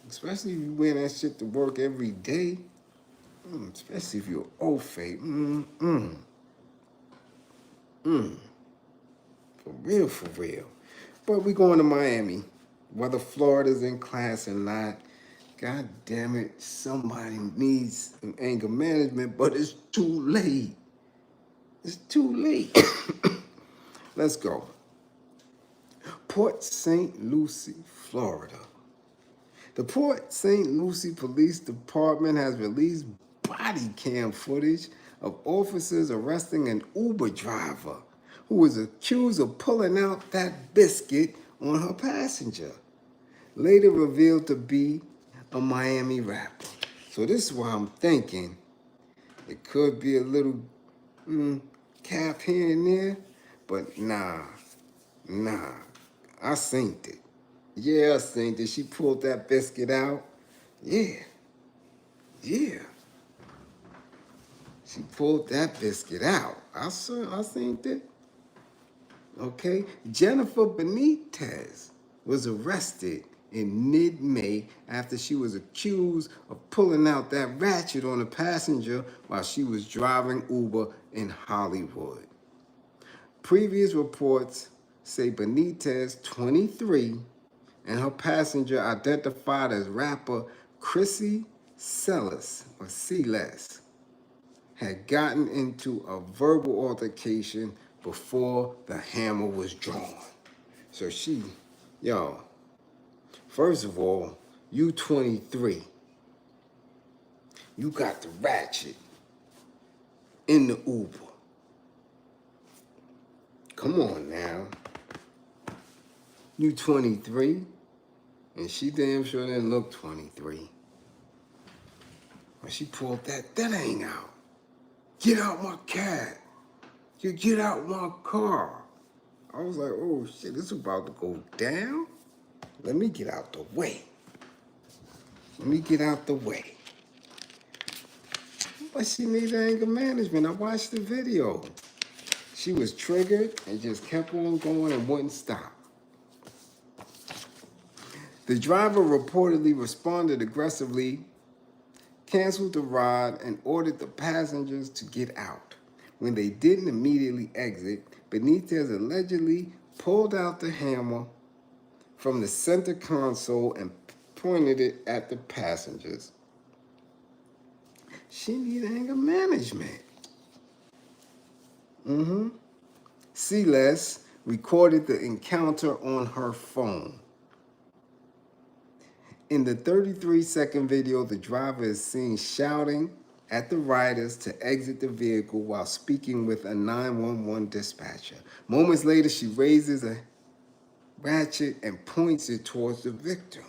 Especially if you wear that shit to work every day. Especially if you're OFA. For real, for real. But we going to Miami. Whether Florida's in class or not, God damn it, somebody needs some anger management, but it's too late. It's too late. Let's go. Port St. Lucie, Florida. The Port St. Lucie Police Department has released body cam footage of officers arresting an Uber driver who was accused of pulling out that biscuit on her passenger, later revealed to be a Miami rapper. So this is why I'm thinking it could be a little cap here and there, but nah. I seen it. Yeah, I seen it. She pulled that biscuit out. Yeah. She pulled that biscuit out. I seen it. Okay. Jennifer Benitez was arrested in mid-May after she was accused of pulling out that ratchet on a passenger while she was driving Uber in Hollywood. Previous reports say Benitez, 23, and her passenger, identified as rapper Custy Celes, had gotten into a verbal altercation before the hammer was drawn. So first of all, you 23, you got the ratchet in the Uber. Come on now. You 23, and she damn sure didn't look 23. When she pulled that ain't out. Get out my cab. You get out my car. I was like, oh shit, this is about to go down. Let me get out the way. But she needed anger management. I watched the video. She was triggered and just kept on going and wouldn't stop. The driver reportedly responded aggressively, canceled the ride, and ordered the passengers to get out. When they didn't immediately exit, Benitez allegedly pulled out the hammer from the center console and pointed it at the passengers. She needed anger management. Celes recorded the encounter on her phone. In the 33-second video, the driver is seen shouting at the riders to exit the vehicle while speaking with a 911 dispatcher. Moments later, she raises a ratchet and points it towards the victims.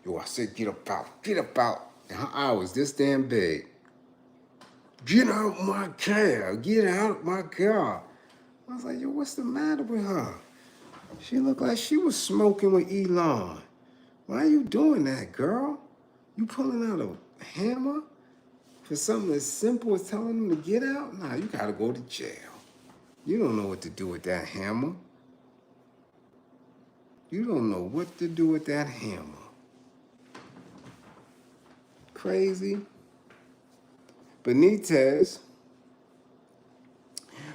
I said, get up out. And her eye was this damn big. Get out my car. I was like, what's the matter with her? She looked like she was smoking with Elon. Why are you doing that, girl? You pulling out a hammer for something as simple as telling them to get out? Nah, you gotta go to jail. You don't know what to do with that hammer. Crazy. Benitez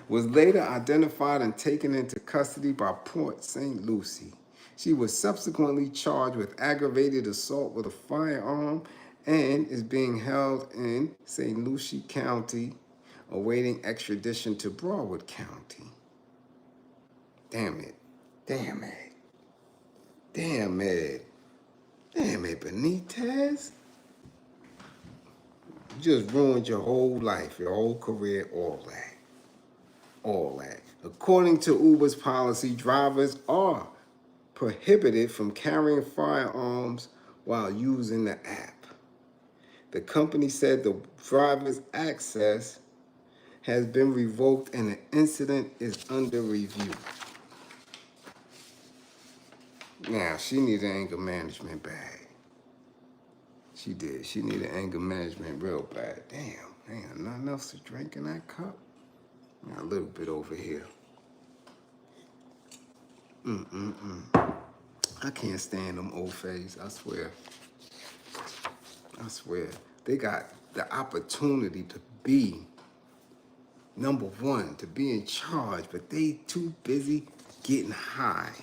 was later identified and taken into custody by Port St. Lucie. She was subsequently charged with aggravated assault with a firearm and is being held in St. Lucie County, awaiting extradition to Broward County. Damn it, Benitez. You just ruined your whole life, your whole career, all that. According to Uber's policy, drivers are prohibited from carrying firearms while using the app. The company said the driver's access has been revoked and the incident is under review. Now, she needs an anger management bag. She did. She needed anger management real bad. Damn, ain't nothing else to drink in that cup. Got a little bit over here. I can't stand them old fays, I swear. I swear. They got the opportunity to be number one, to be in charge, but they too busy getting high.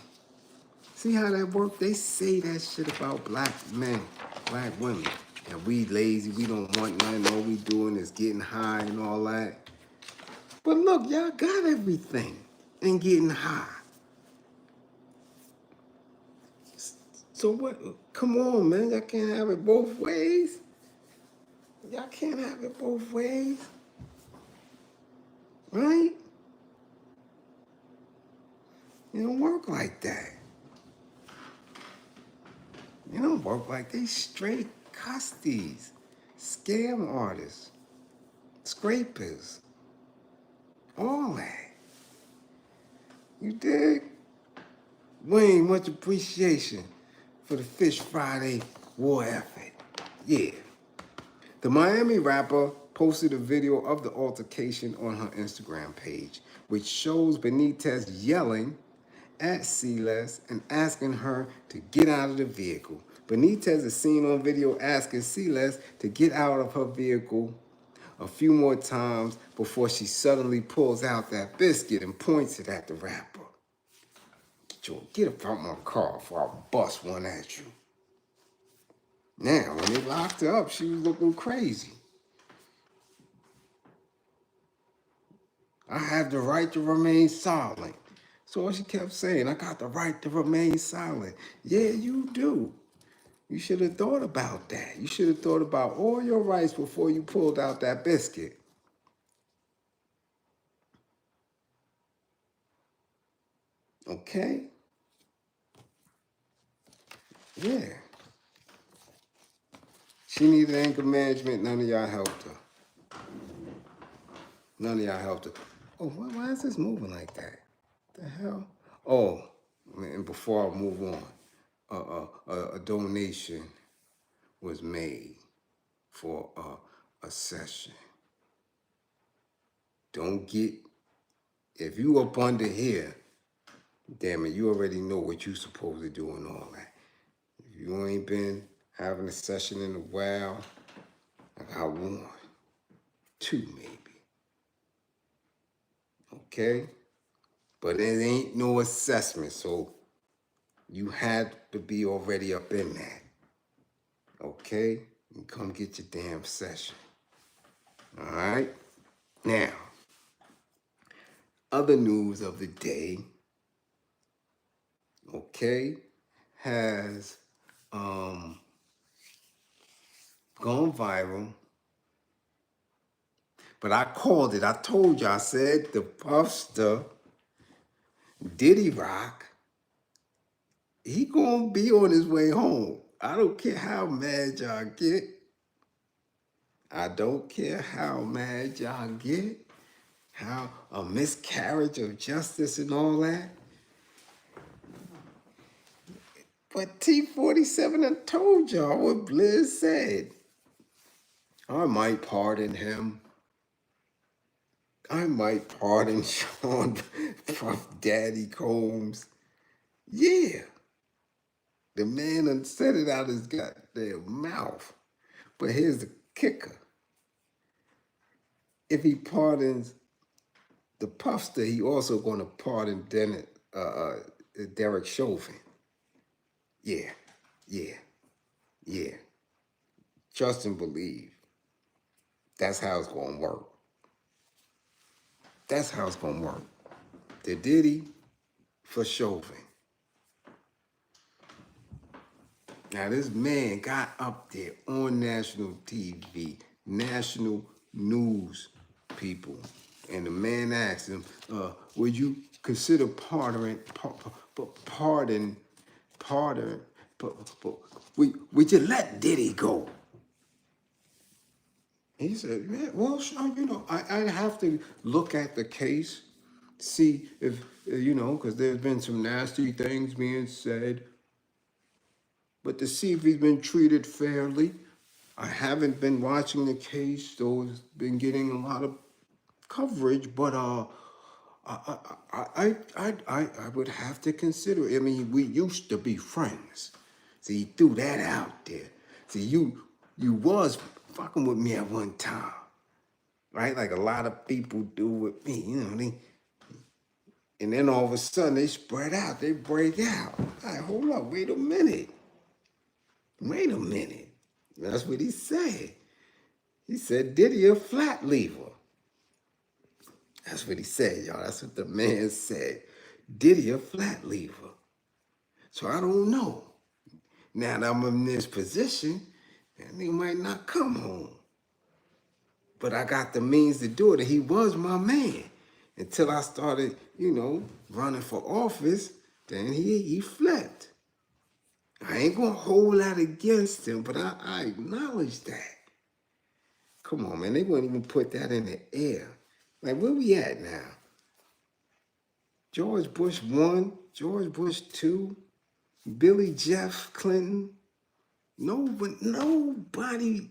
See how that works? They say that shit about black men, black women. And we lazy, we don't want nothing, all we doing is getting high and all that. But look, y'all got everything and getting high. So what? Come on, man. Y'all can't have it both ways. Y'all can't have it both ways. Right? It don't work like that. It don't work like they straight custies, scam artists, scrapers, all that. You dig? Wayne, much appreciation for the Fish Friday war effort. Yeah. The Miami rapper posted a video of the altercation on her Instagram page, which shows Benitez yelling at Celeste and asking her to get out of the vehicle. Benitez is seen on video asking Celeste to get out of her vehicle a few more times before she suddenly pulls out that biscuit and points it at the rapper. Get up out my car before I bust one at you. Now, when they locked her up, she was looking crazy. I have the right to remain silent. So what she kept saying, I got the right to remain silent. Yeah, you do. You should have thought about that. You should have thought about all your rights before you pulled out that biscuit. Okay? Yeah. She needed anger management. None of y'all helped her. None of y'all helped her. Oh, why is this moving like that? The hell? Oh, and before I move on, a donation was made for a session. Don't get, if you up under here, damn it, you already know what you supposed to do and all that. If you ain't been having a session in a while, I got one, two maybe. Okay? But it ain't no assessment, so you had to be already up in that. Okay? You come get your damn session. All right? Now, other news of the day, okay, has gone viral. But I called it. I told you, I said the Puffster, Diddy Rock, he gonna be on his way home. I don't care how mad y'all get. I don't care how mad y'all get. How a miscarriage of justice and all that. But T-47 I told y'all what Bliz said. I might pardon him. I might pardon Sean Puff Daddy Combs. Yeah. The man done said it out his goddamn mouth. But here's the kicker. If he pardons the Puffster, he also gonna pardon Derek Chauvin. Yeah. Trust and believe. That's how it's gonna work. That's how it's gonna work. The Diddy for Chauvin. Now this man got up there on national TV, national news people, and the man asked him, would you consider would you let Diddy go? He said, yeah, well, sure, I have to look at the case, see if, because there's been some nasty things being said, but to see if he's been treated fairly, I haven't been watching the case, though it's been getting a lot of coverage, but I would have to consider it. I mean, we used to be friends. See, he threw that out there. See, you was fucking with me at one time, right? Like a lot of people do with me, you know. And then all of a sudden they spread out, they break out. All right, hold up, wait a minute. That's what he said. He said Diddy a flat lever. That's what he said, y'all. That's what the man said. Diddy a flat lever. So I don't know. Now that I'm in this position, that nigga might not come home. But I got the means to do it, and he was my man. Until I started, running for office, then he flipped. I ain't gonna hold that against him, but I acknowledge that. Come on, man. They wouldn't even put that in the air. Like, where we at now? George Bush 1, George Bush 2, Billy Jeff Clinton. Nobody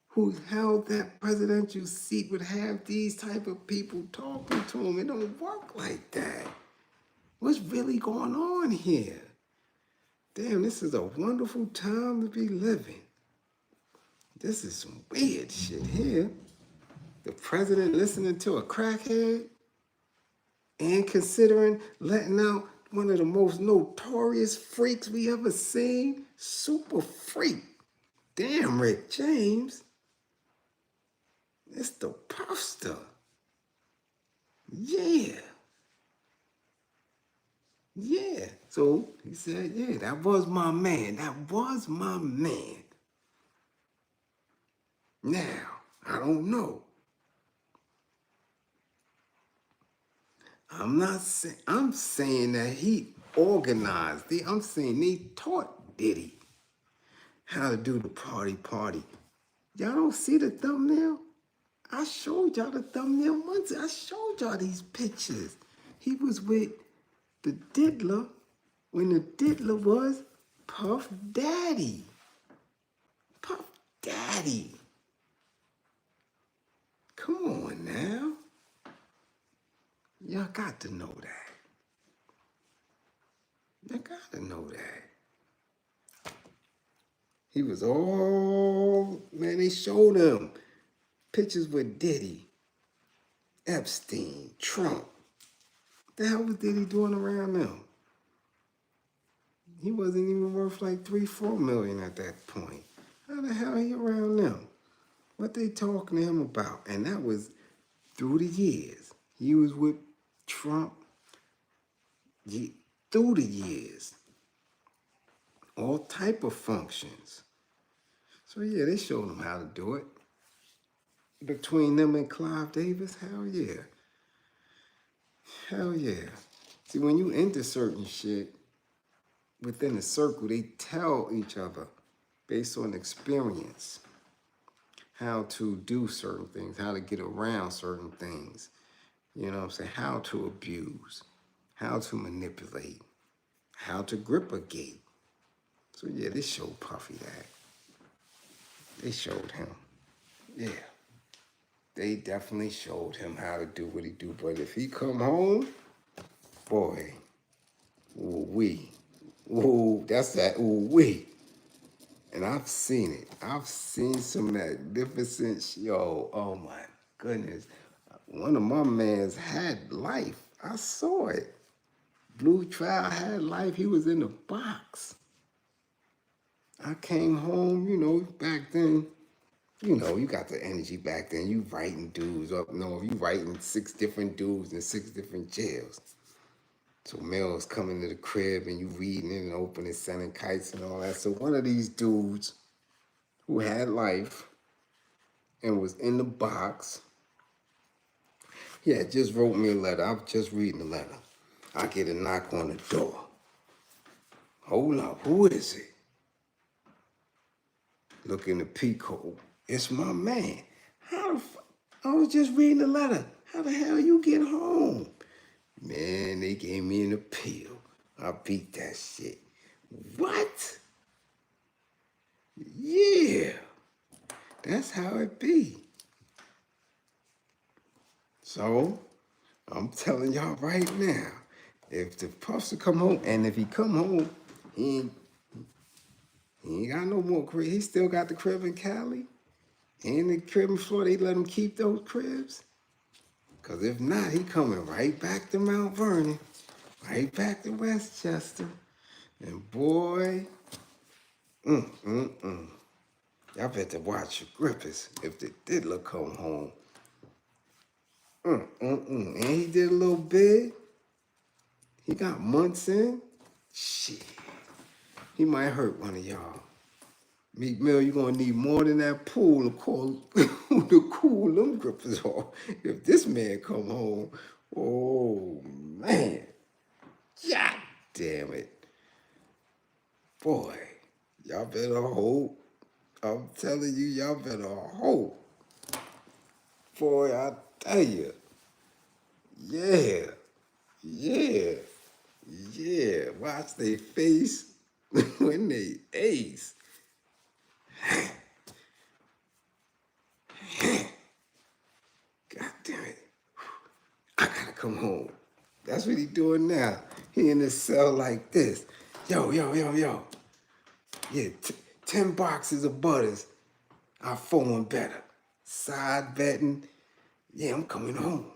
who held that presidential seat would have these type of people talking to him. It don't work like that. What's really going on here? Damn, this is a wonderful time to be living. This is some weird shit here. The president listening to a crackhead and considering letting out one of the most notorious freaks we ever seen. Super freak. Damn, Rick James. It's the Puffster. Yeah. So he said, yeah, that was my man. Now, I don't know. I'm saying that he organized. I'm saying they taught Diddy how to do the party. Y'all don't see the thumbnail? I showed y'all the thumbnail once. I showed y'all these pictures. He was with the diddler when the diddler was Puff Daddy. Come on now. Y'all got to know that. He was they showed him pictures with Diddy, Epstein, Trump. What the hell was Diddy doing around them? He wasn't even worth like 3-4 million at that point. How the hell he around them? What they talking to him about? And that was through the years. He was with Trump through the years. All type of functions. So yeah, they showed him how to do it. Between them and Clive Davis, hell yeah. See, when you into certain shit, within the circle, they tell each other based on experience how to do certain things, how to get around certain things. You know what I'm saying? How to abuse, how to manipulate, how to grip a gate. So yeah, they showed Puffy that. They showed him. Yeah. They definitely showed him how to do what he do. But if he come home, boy, that's that ooh-wee. And I've seen it. I've seen some magnificent, oh my goodness. One of my mans had life. I saw it. Blue Trial had life. He was in the box. I came home, back then, you got the energy back then. You writing dudes up north. You writing 6 different dudes in 6 different jails. So mail's coming to the crib and you reading it and opening, sending kites and all that. So one of these dudes who had life and was in the box, just wrote me a letter. I was just reading the letter. I get a knock on the door. Hold up, who is it? Look in the peephole. It's my man. How the fuck? I was just reading the letter. How the hell you get home? Man, they gave me an appeal. I beat that shit. What? Yeah. That's how it be. So, I'm telling y'all right now, if the Puffster come home, and if he come home, he ain't got no more crib. He still got the crib in Cali. And the crib in Florida, they let him keep those cribs. Because if not, he coming right back to Mount Vernon, right back to Westchester. And boy, y'all better watch your grippers if the diddler come home. And he did a little bid. He got months in. Shit. He might hurt one of y'all. Meek Mill, you're gonna need more than that pool to cool them grippers off. If this man come home, oh man. God damn it. Boy, y'all better hope. I'm telling you, y'all better hope. Boy, I tell you. Yeah. Yeah. Yeah. Watch they face when they ace. God damn it. I gotta come home. That's what he doing now. He in his cell like this. Yo. Yeah, 10 boxes of butters. I phone better. Side betting. Yeah, I'm coming home.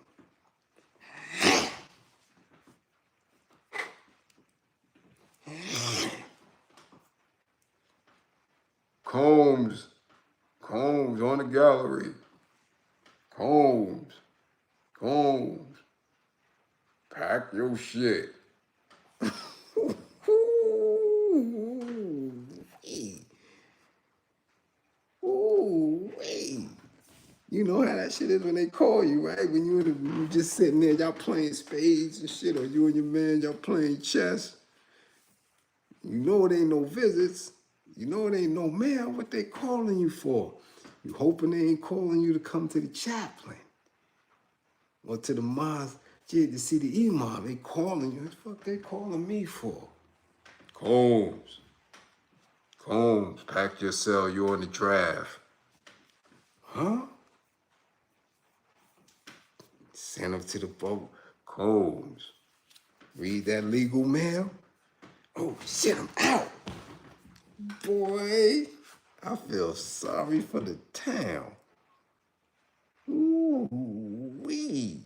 Combs on the gallery. Combs. Pack your shit. Ooh-wee. You know how that shit is when they call you, right? When you just sitting there, y'all playing spades and shit, or you and your man, y'all playing chess. You know it ain't no visits. You know it ain't no mail. What they calling you for? You hoping they ain't calling you to come to the chaplain or to the mosque to see the imam. They calling you. What the fuck they calling me for? Combs, pack your cell. You on the draft. Huh? Send them to the boat. Combs, read that legal mail. Oh shit, I'm out. Boy, I feel sorry for the town. Ooh-wee.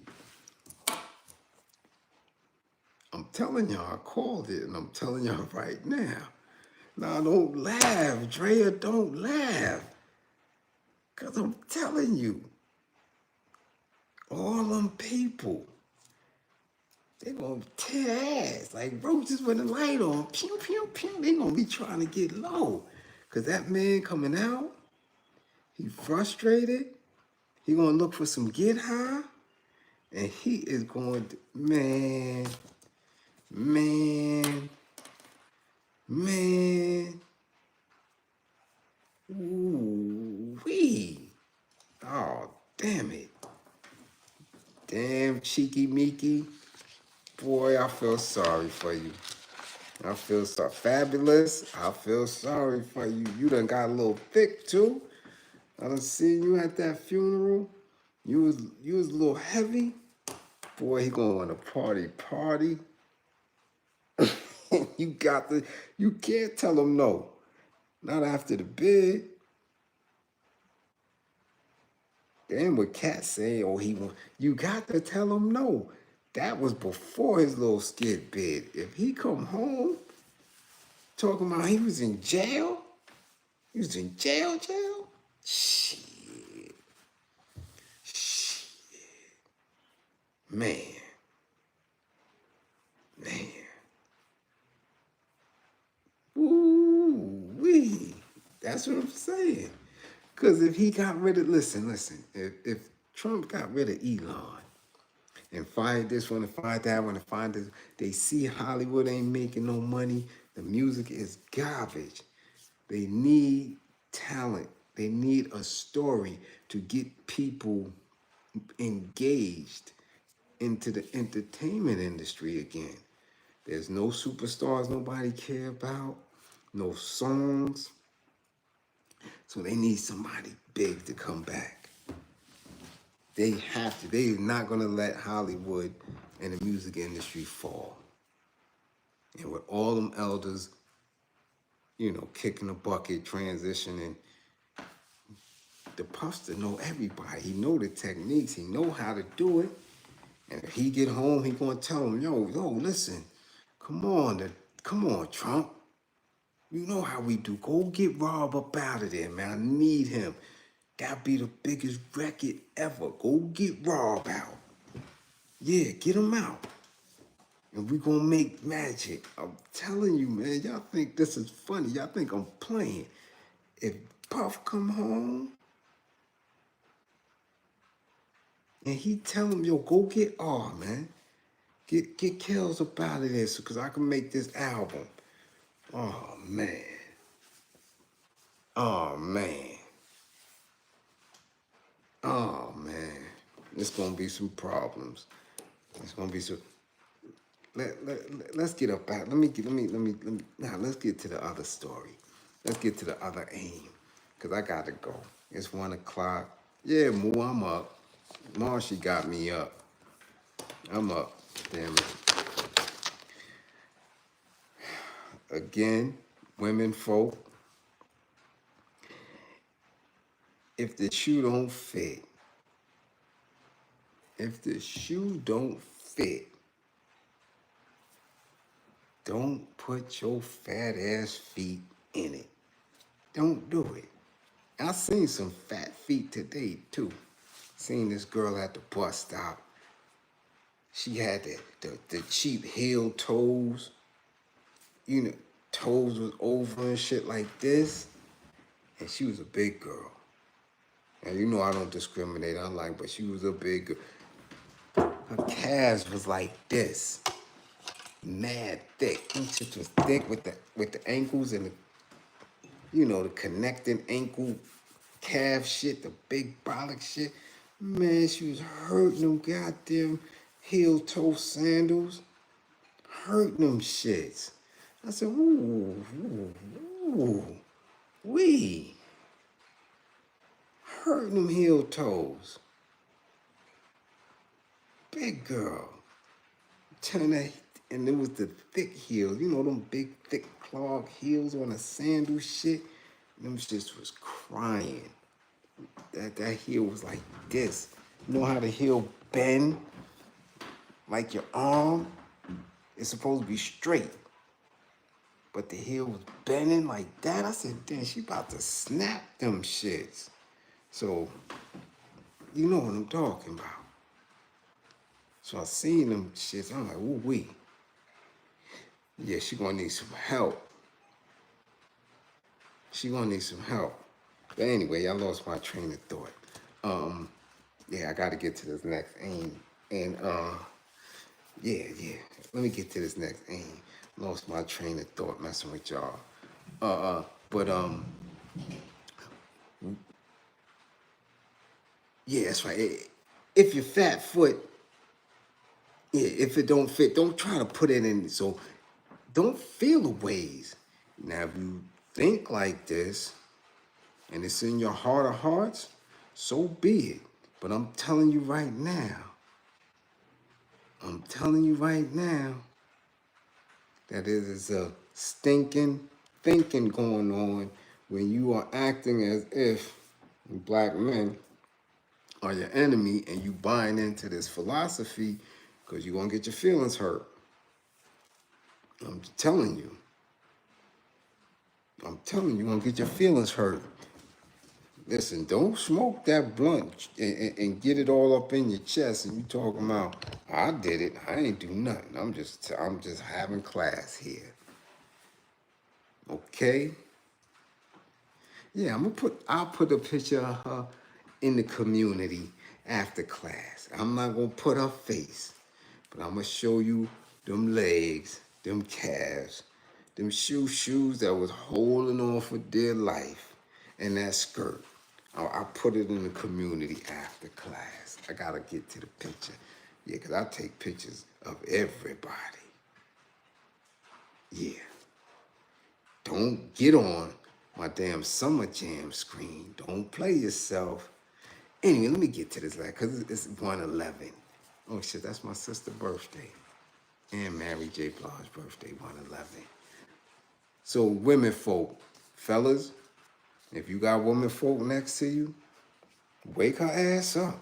I'm telling y'all, I called it, and I'm telling y'all right now. Now, don't laugh, Drea, don't laugh. Because I'm telling you, all them people, they going to tear ass like roaches with a light on. Pew, pew, pew. They going to be trying to get low. Because that man coming out, he frustrated. He going to look for some get high. And he is going to, man. Ooh-wee. Oh, damn it. Damn, Cheeky Meeky. Boy, I feel sorry for you. I feel so fabulous. I feel sorry for you. You done got a little thick too. I done seen you at that funeral. You was a little heavy. Boy, he gonna want to party. You can't tell him no. Not after the bid. Then what Cat say, oh, you got to tell him no. That was before his little skit bid. If he come home talking about he was in jail, jail? Shit. Man. Ooh-wee. That's what I'm saying. Because if he got rid of, listen, if Trump got rid of Elon and fired this one and fired that one and fired this, they see Hollywood ain't making no money. The music is garbage. They need talent. They need a story to get people engaged into the entertainment industry again. There's no superstars nobody care about, no songs. So they need somebody big to come back. They have to. They're not going to let Hollywood and the music industry fall. And with all them elders, kicking the bucket, transitioning, the Puffster know everybody. He know the techniques. He know how to do it. And if he get home, he gonna tell him, yo, listen, come on, Trump. You know how we do. Go get Rob up out of there, man. I need him. That'd be the biggest record ever. Go get Rob out. Yeah, get him out. And we gonna make magic. I'm telling you, man. Y'all think this is funny. Y'all think I'm playing. If Puff come home and he tell him, yo, go get R, man. Get Kells up out of this because I can make this album. Oh, man. Oh, man. Oh, man. It's going to be some problems. It's going to be some... Let's get up out. Let's get to the other story. Let's get to the other aim because I got to go. It's 1 o'clock. Yeah, Moo, I'm up. Marshy got me up. I'm up. Damn it. Again, women folk, if the shoe don't fit, don't put your fat ass feet in it. Don't do it. I seen some fat feet today too. Seen this girl at the bus stop. She had the cheap heel toes. Toes was over and shit like this. And she was a big girl. And I don't discriminate. But she was a big girl. Her calves was like this. Mad thick. Them shit was thick with the ankles and the connecting ankle calf shit, the big bollock shit. Man, she was hurting them goddamn heel toe sandals. Hurting them shits. I said, wee. Hurting them heel toes. Big girl. Turn that, and it was the thick heels. Them big, thick clog heels on a sandal shit. Them shits was crying. That heel was like this. You know how the heel bend? Like your arm? It's supposed to be straight. But the heel was bending like that. I said, damn, she about to snap them shits. So, you know what I'm talking about. So I seen them shits. I'm like, ooh wee. Yeah, she gonna need some help. But anyway, I lost my train of thought. Yeah, I gotta get to this next aim. And yeah. Let me get to this next aim. Lost my train of thought messing with y'all. Yeah, that's right. If your fat foot, if it don't fit, don't try to put it in. So don't feel the ways. Now, if you think like this and it's in your heart of hearts, so be it. But I'm telling you right now that it is a stinking thinking going on when you are acting as if black men are your enemy and you buying into this philosophy because you're going to get your feelings hurt. I'm telling you, you're going to get your feelings hurt. Listen, don't smoke that blunt and get it all up in your chest and you talking about, I did it. I ain't do nothing. I'm just having class here. Okay? Yeah, I'll put a picture of her in the community after class. I'm not gonna put her face, but I'm gonna show you them legs, them calves, them shoes that was holding on for dear life, and that skirt. I'll put it in the community after class. I gotta get to the picture. Yeah, because I take pictures of everybody. Yeah. Don't get on My damn summer jam screen. Don't play yourself. Anyway, let me get to this, because it's 111. Oh shit, that's my sister's birthday. And Mary J. Blige's birthday, 111. So women folk, fellas, if you got women folk next to you, wake her ass up.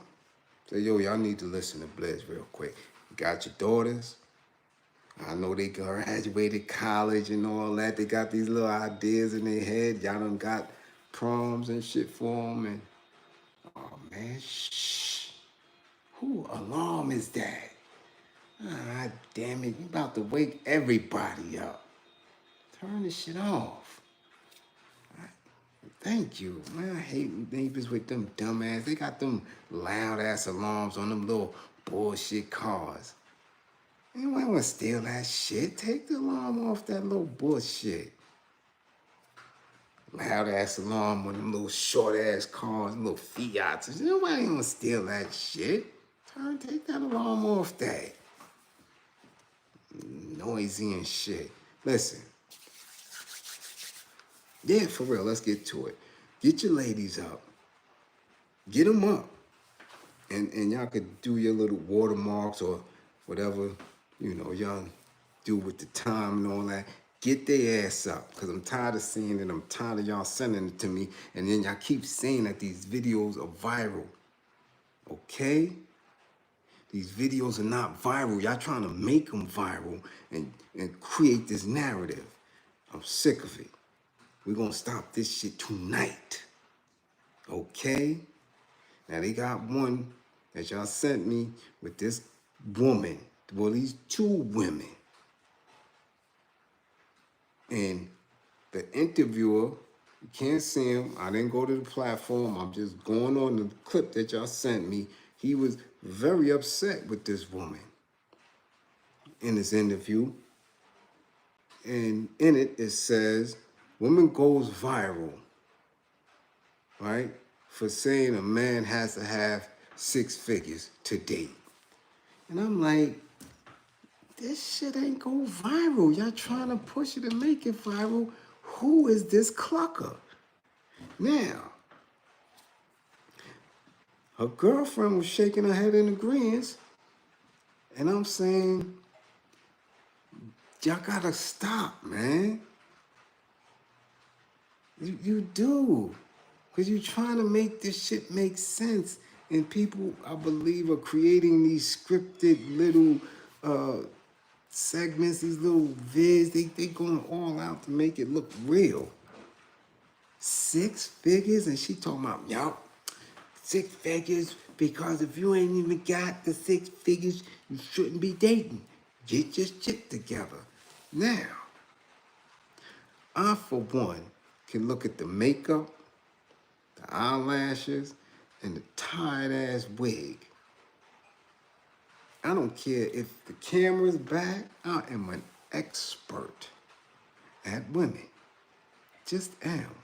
Say, yo, y'all need to listen to Bliz real quick. You got your daughters. I know they graduated college and all that. They got these little ideas in their head. Y'all done got proms and shit for them. And, oh, man, shh. Who alarm is that? Ah, damn it. You about to wake everybody up. Turn this shit off. Thank you. Man, I hate neighbors with them dumbass. They got them loud ass alarms on them little bullshit cars. Anyone want to steal that shit? Take the alarm off that little bullshit. Loud ass alarm on them little short ass cars, little Fiats. Nobody want to steal that shit. Take that alarm off that. Noisy and shit. Listen. Yeah, for real, let's get to it. Get your ladies up. Get them up. And y'all could do your little watermarks or whatever, y'all do with the time and all that. Get their ass up, because I'm tired of seeing it. I'm tired of y'all sending it to me. And then y'all keep saying that these videos are viral. Okay? These videos are not viral. Y'all trying to make them viral and create this narrative. I'm sick of it. We're going to stop this shit tonight. Okay? Now, they got one that y'all sent me with this woman. Well, these two women. And the interviewer, you can't see him. I didn't go to the platform. I'm just going on the clip that y'all sent me. He was very upset with this woman in this interview. And in it, it says, woman goes viral, right? For saying a man has to have 6 figures to date. And I'm like, this shit ain't go viral. Y'all trying to push it and make it viral. Who is this clucker? Now, her girlfriend was shaking her head in agreement. And I'm saying, y'all gotta stop, man. You do. Because you're trying to make this shit make sense. And people, I believe, are creating these scripted little segments, these little vids. They going all out to make it look real. 6 figures? And she talking about, y'all, 6 figures, because if you ain't even got the 6 figures, you shouldn't be dating. Get your shit together. Now, I, for one, can look at the makeup, the eyelashes, and the tight-ass wig. I don't care if the camera's back. I am an expert at women. Just am.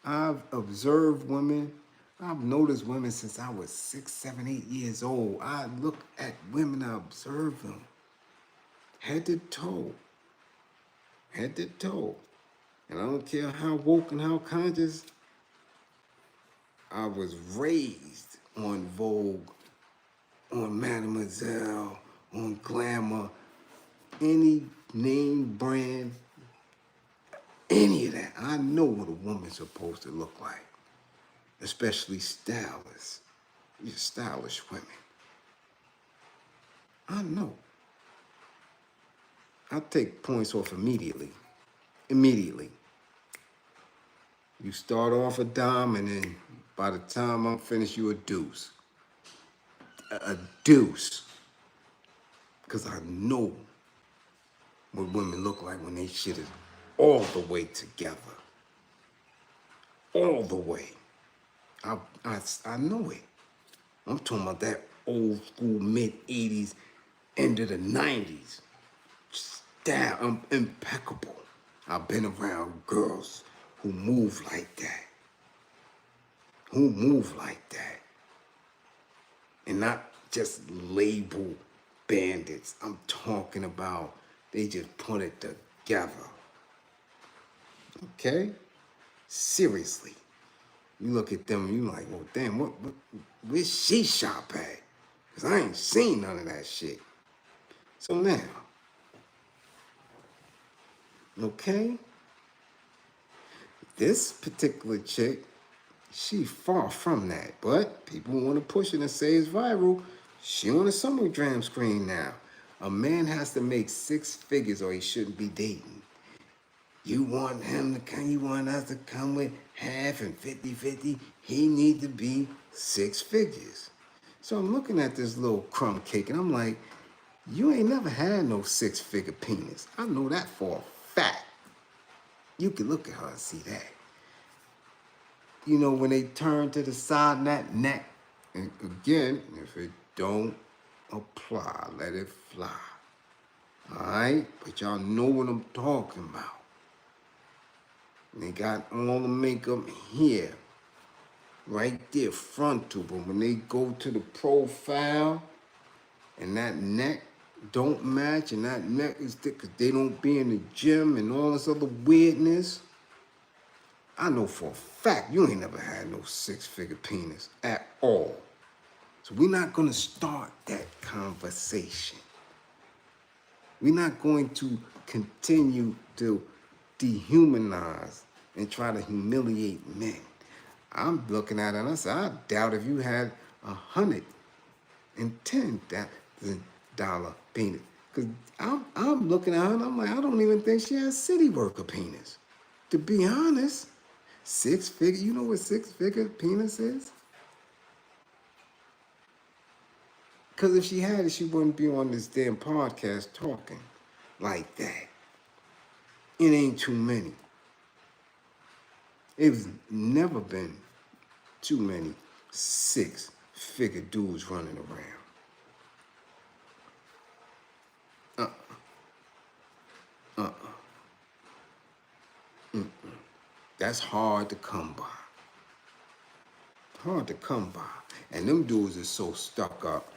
I've observed women. I've noticed women since I was 6, 7, 8 years old. I look at women, I observe them. Head to toe. Head to toe. And I don't care how woke and how conscious I was raised on Vogue, on Mademoiselle, on Glamour, any name brand, any of that. I know what a woman's supposed to look like, especially stylists, stylish women. I know. I take points off immediately. Immediately. You start off a dime, and then by the time I'm finished, you a deuce. A deuce. Because I know what women look like when they shit is all the way together. All the way. I know it. I'm talking about that old school mid-80s, end of the 90s. Style, I'm impeccable. I've been around girls who move like that. Who move like that. And not just label bandits. I'm talking about they just put it together. Okay? Seriously. You look at them and you like, well, damn, where's she shop at? Because I ain't seen none of that shit. So now, okay, this particular chick, she far from that. But people want to push it and say it's viral. She on a Summergram screen now. A man has to make 6 figures or he shouldn't be dating. You want him to come, you want us to come with half and 50-50. He need to be 6 figures. So I'm looking at this little crumb cake and I'm like, you ain't never had no 6-figure penis. I know that for a fact. You can look at her and see that. You know, when they turn to the side and that neck, and again, if it don't apply, let it fly. All right? But y'all know what I'm talking about. And they got all the makeup here, right there, frontal. But when they go to the profile and that neck don't match and that neck is thick because they don't be in the gym and all this other weirdness, I know for a fact you ain't never had no 6-figure penis at all. So we're not going to start that conversation. We're not going to continue to dehumanize and try to humiliate men. I'm looking at it and I said, I doubt if you had $110,000 penis. Because I'm looking at her and I'm like, I don't even think she has city worker penis. To be honest, 6-figure, you know what 6-figure penis is? Because if she had it, she wouldn't be on this damn podcast talking like that. It ain't too many. It's never been too many 6-figure dudes running around. That's hard to come by. Hard to come by. And them dudes are so stuck up.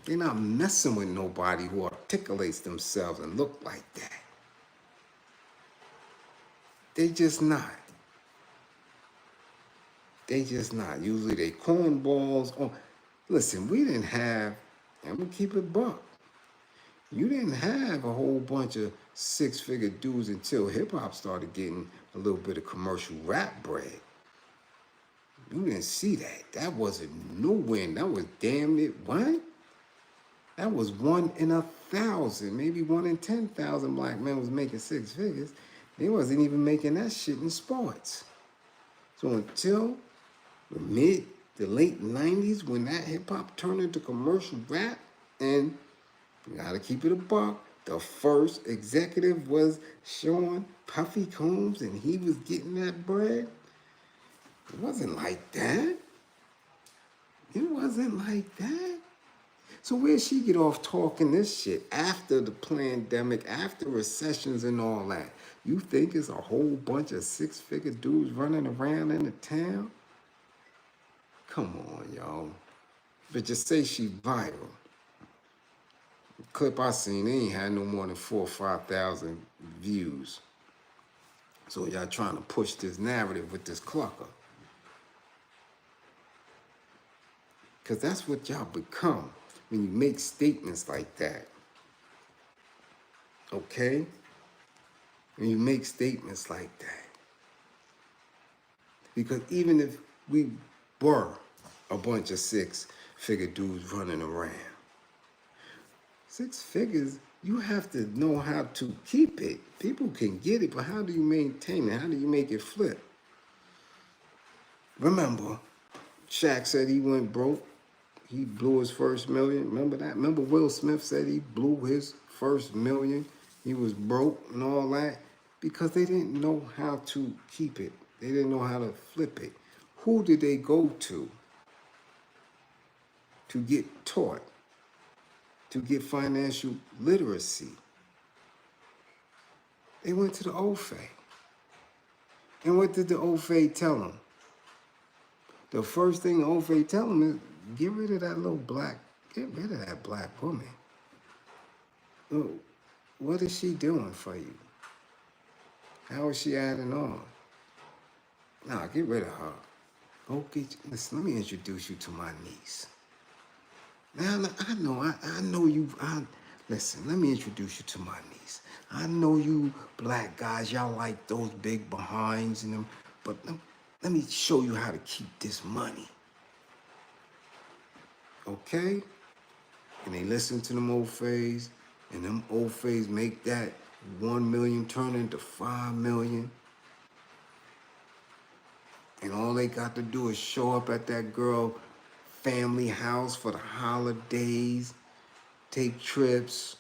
They're not messing with nobody who articulates themselves and look like that. They just not. They just not. Usually they cornballs. Oh, listen, we didn't have, I'm gonna keep it buck. You didn't have a whole bunch of 6-figure dudes until hip hop started getting a little bit of commercial rap bread. You didn't see that. That wasn't nowhere. That was damn it. What? That was 1 in 1,000, maybe 1 in 10,000 black men was making 6 figures. They wasn't even making that shit in sports. So until the late 90s, when that hip hop turned into commercial rap, and you gotta keep it a buck, the first executive was Sean Puffy Combs, and he was getting that bread. It wasn't like that. It wasn't like that. So where'd she get off talking this shit after the pandemic, after recessions and all that? You think it's a whole bunch of 6-figure dudes running around in the town? Come on, y'all. But just say she viral. The clip I seen, they ain't had no more than 4,000 or 5,000 views. So y'all trying to push this narrative with this clucker. Because that's what y'all become when you make statements like that. Okay? When you make statements like that. Because even if we were a bunch of 6-figure dudes running around, 6 figures, you have to know how to keep it. People can get it, but how do you maintain it? How do you make it flip? Remember, Shaq said he went broke. He blew his first million. Remember that? Remember Will Smith said he blew his first million. He was broke and all that because they didn't know how to keep it. They didn't know how to flip it. Who did they go to get taught, to get financial literacy? They went to the OFA. And what did the OFA tell them? The first thing the OFA tell them is, get rid of that black woman. What is she doing for you? How is she adding on? Nah, get rid of her. Go get. Listen, let me introduce you to my niece. Now I know you. Listen. Let me introduce you to my niece. I know you black guys. Y'all like those big behinds and them, but let me show you how to keep this money. Okay? And they listen to them old fays, and them old fays make that 1 million turn into 5 million. And all they got to do is show up at that girl family house for the holidays, take trips,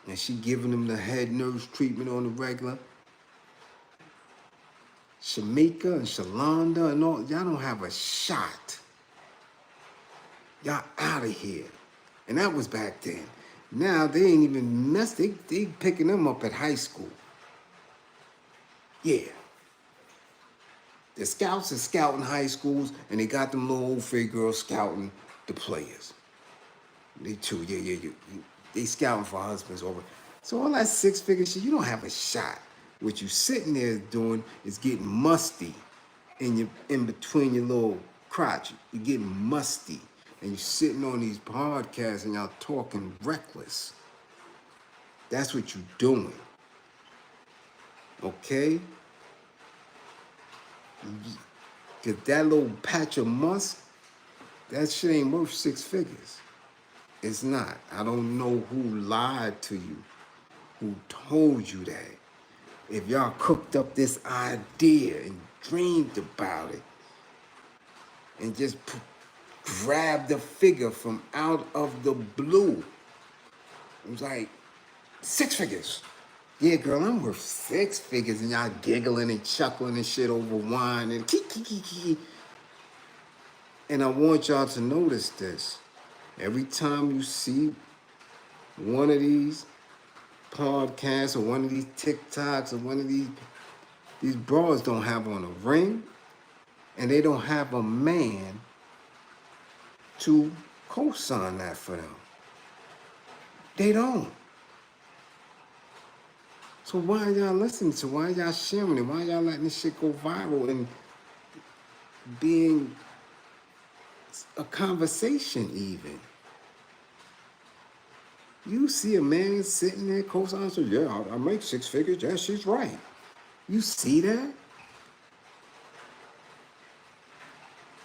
and she giving them the head nurse treatment on the regular. Shamika and Shalonda and all, y'all don't have a shot. Y'all out of here. And that was back then. Now they ain't even messed. They picking them up at high school. Yeah. The scouts are scouting high schools, and they got them little old fake girls scouting the players. They too, yeah. They scouting for husbands over. So all that six-figure shit, you don't have a shot. What you sitting there doing is getting musty in between your little crotch. You're getting musty. And you're sitting on these podcasts and y'all talking reckless. That's what you're doing. Okay? Because that little patch of musk, that shit ain't worth 6 figures. It's not. I don't know who lied to you, who told you that. If y'all cooked up this idea and dreamed about it and just grabbed the figure from out of the blue, it was like 6 figures. Yeah, girl, I'm worth 6 figures, and y'all giggling and chuckling and shit over wine and kiki. And I want y'all to notice this. Every time you see one of these podcasts or one of these TikToks or one of these bras don't have on a ring, and they don't have a man to co-sign that for them. They don't. So why y'all listening to? Why y'all sharing it? Why y'all letting this shit go viral and being a conversation even? You see a man sitting there co-signing, so yeah, I make 6 figures. Yeah, she's right. You see that?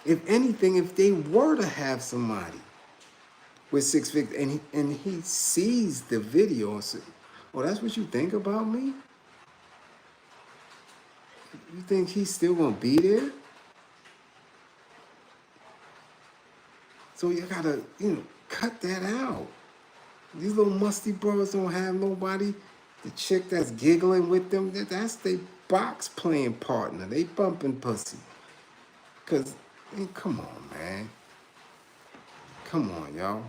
If anything, if they were to have somebody with 6 figures and he sees the video and says, oh, that's what you think about me? You think he's still gonna be there? So you gotta, cut that out. These little musty bros don't have nobody. The chick that's giggling with them, that's their box playing partner. They bumping pussy. Cause, come on, man. Come on, y'all.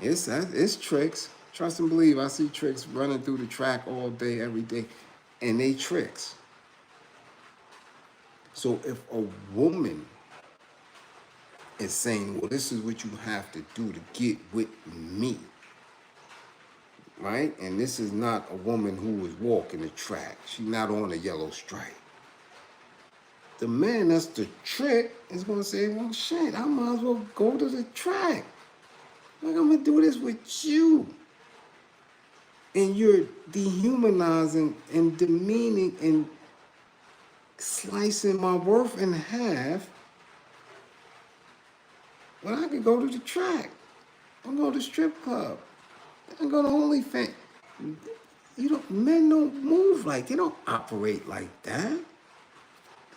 It's tricks. Trust and believe. I see tricks running through the track all day, every day, and they tricks. So if a woman is saying, well, this is what you have to do to get with me, right? And this is not a woman who is walking the track. She's not on a yellow stripe. The man that's the trick is going to say, well, shit, I might as well go to the track. Like, I'm going to do this with you. And you're dehumanizing and demeaning and slicing my worth in half. Well, I could go to the track. I'll go to the strip club. I can go to OnlyFans. Men don't move like, they don't operate like that.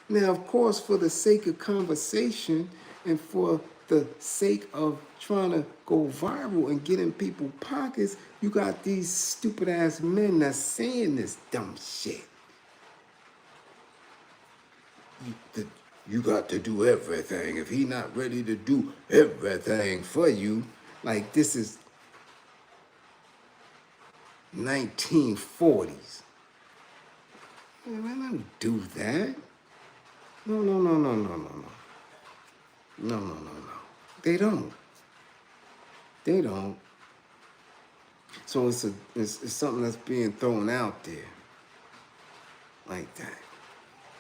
Now, of course, for the sake of conversation and for the sake of trying to go viral and get in people's pockets, you got these stupid ass men that's saying this dumb shit. You got to do everything. If he not ready to do everything for you, like this is 1940s. Man, I don't do that. No. They don't. So it's something that's being thrown out there. like that.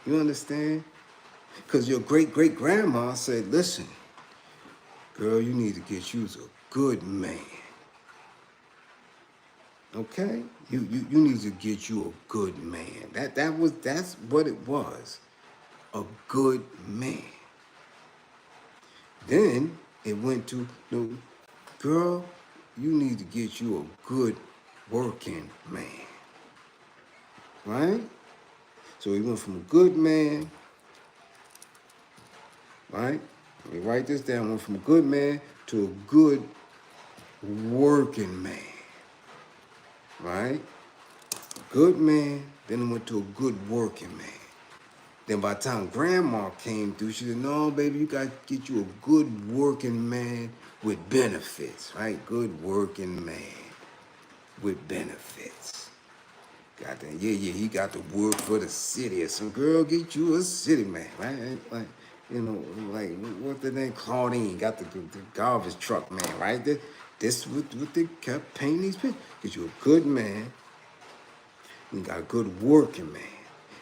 You understand? Because your great-great-grandma said, listen, girl, you need to get you a good man. Okay? You need to get you a good man. That's what it was. A good man. Then it went to, no, girl, you need to get you a good working man. Right? So he went from a good man, right? Let me write this down. Went from a good man to a good working man. Right? Good man, then it went to a good working man. Then by the time grandma came through, she said, no, baby, you got to get you a good working man with benefits, right? Good working man with benefits. Got that? Yeah, he got to work for the city or some girl, get you a city man, right? Like, you know, like, what's the name? Claudine got the garbage truck man, right? This what they kept painting these pictures. Get you a good man. You got a good working man.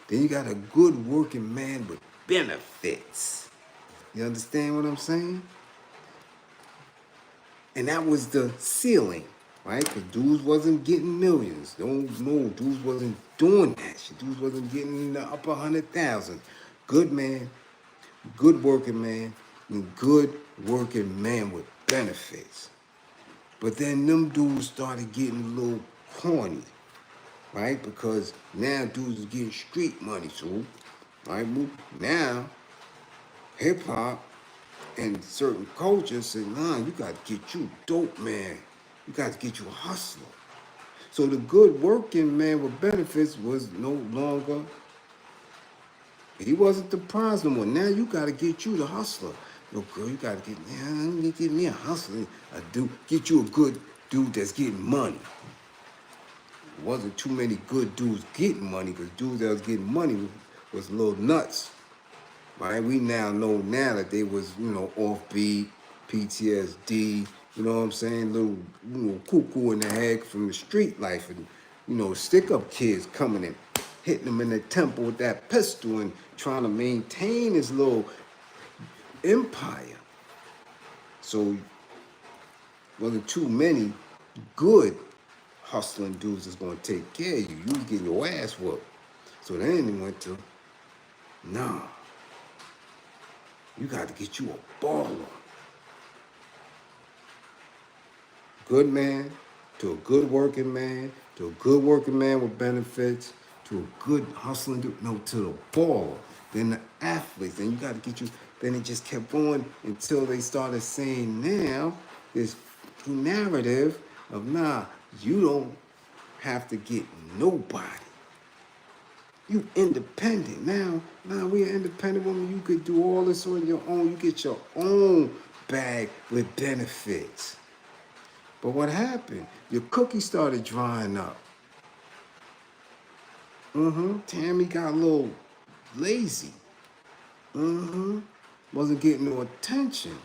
Then you got a good working man with benefits. You understand what I'm saying? And that was the ceiling, right? Because dudes wasn't getting millions. No, dudes wasn't doing that shit. Dudes wasn't getting in the upper 100,000. Good man, good working man, and good working man with benefits. But then them dudes started getting a little corny, right? Because now dudes is getting street money, so, right? Now, hip hop and certain cultures say, nah, you got to get you dope, man. You got to get you a hustler. So the good working man with benefits was no longer, he wasn't the prize no more. Now you got to get you the hustler. Yo, girl, you got to get me a hustler. A dude, get you a good dude that's getting money. Wasn't too many good dudes getting money, because dudes that was getting money was a little nuts. Right? We now know now that they was, you know, offbeat, PTSD, you know what I'm saying? Little, you know, cuckoo in the head from the street life, and, you know, stick-up kids coming and hitting them in the temple with that pistol and trying to maintain his little empire. So wasn't too many good hustling dudes that's gonna take care of you. You was getting your ass whooped. So then they went to, nah, you got to get you a baller. Good man to a good working man to a good working man with benefits to a good hustling dude, no, to the baller. Then the athletes, then you got to get you. Then it just kept going until they started saying now this narrative of, nah, you don't have to get nobody. You independent. Now we are independent women. You could do all this on your own. You get your own bag with benefits. But what happened? Your cookie started drying up. Tammy got a little lazy. Wasn't getting no attention.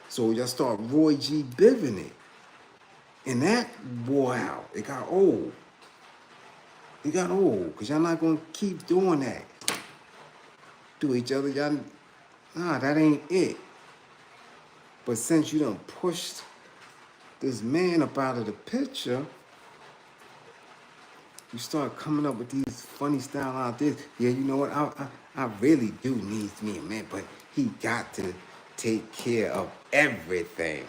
So y'all start Roy G. Biving it. And that wore out. It got old. It got old, because y'all not going to keep doing that to each other. Y'all, nah, that ain't it. But since you done pushed this man up out of the picture, you start coming up with these funny style ideas. Yeah, you know what? I really do need me a man, but he got to take care of everything.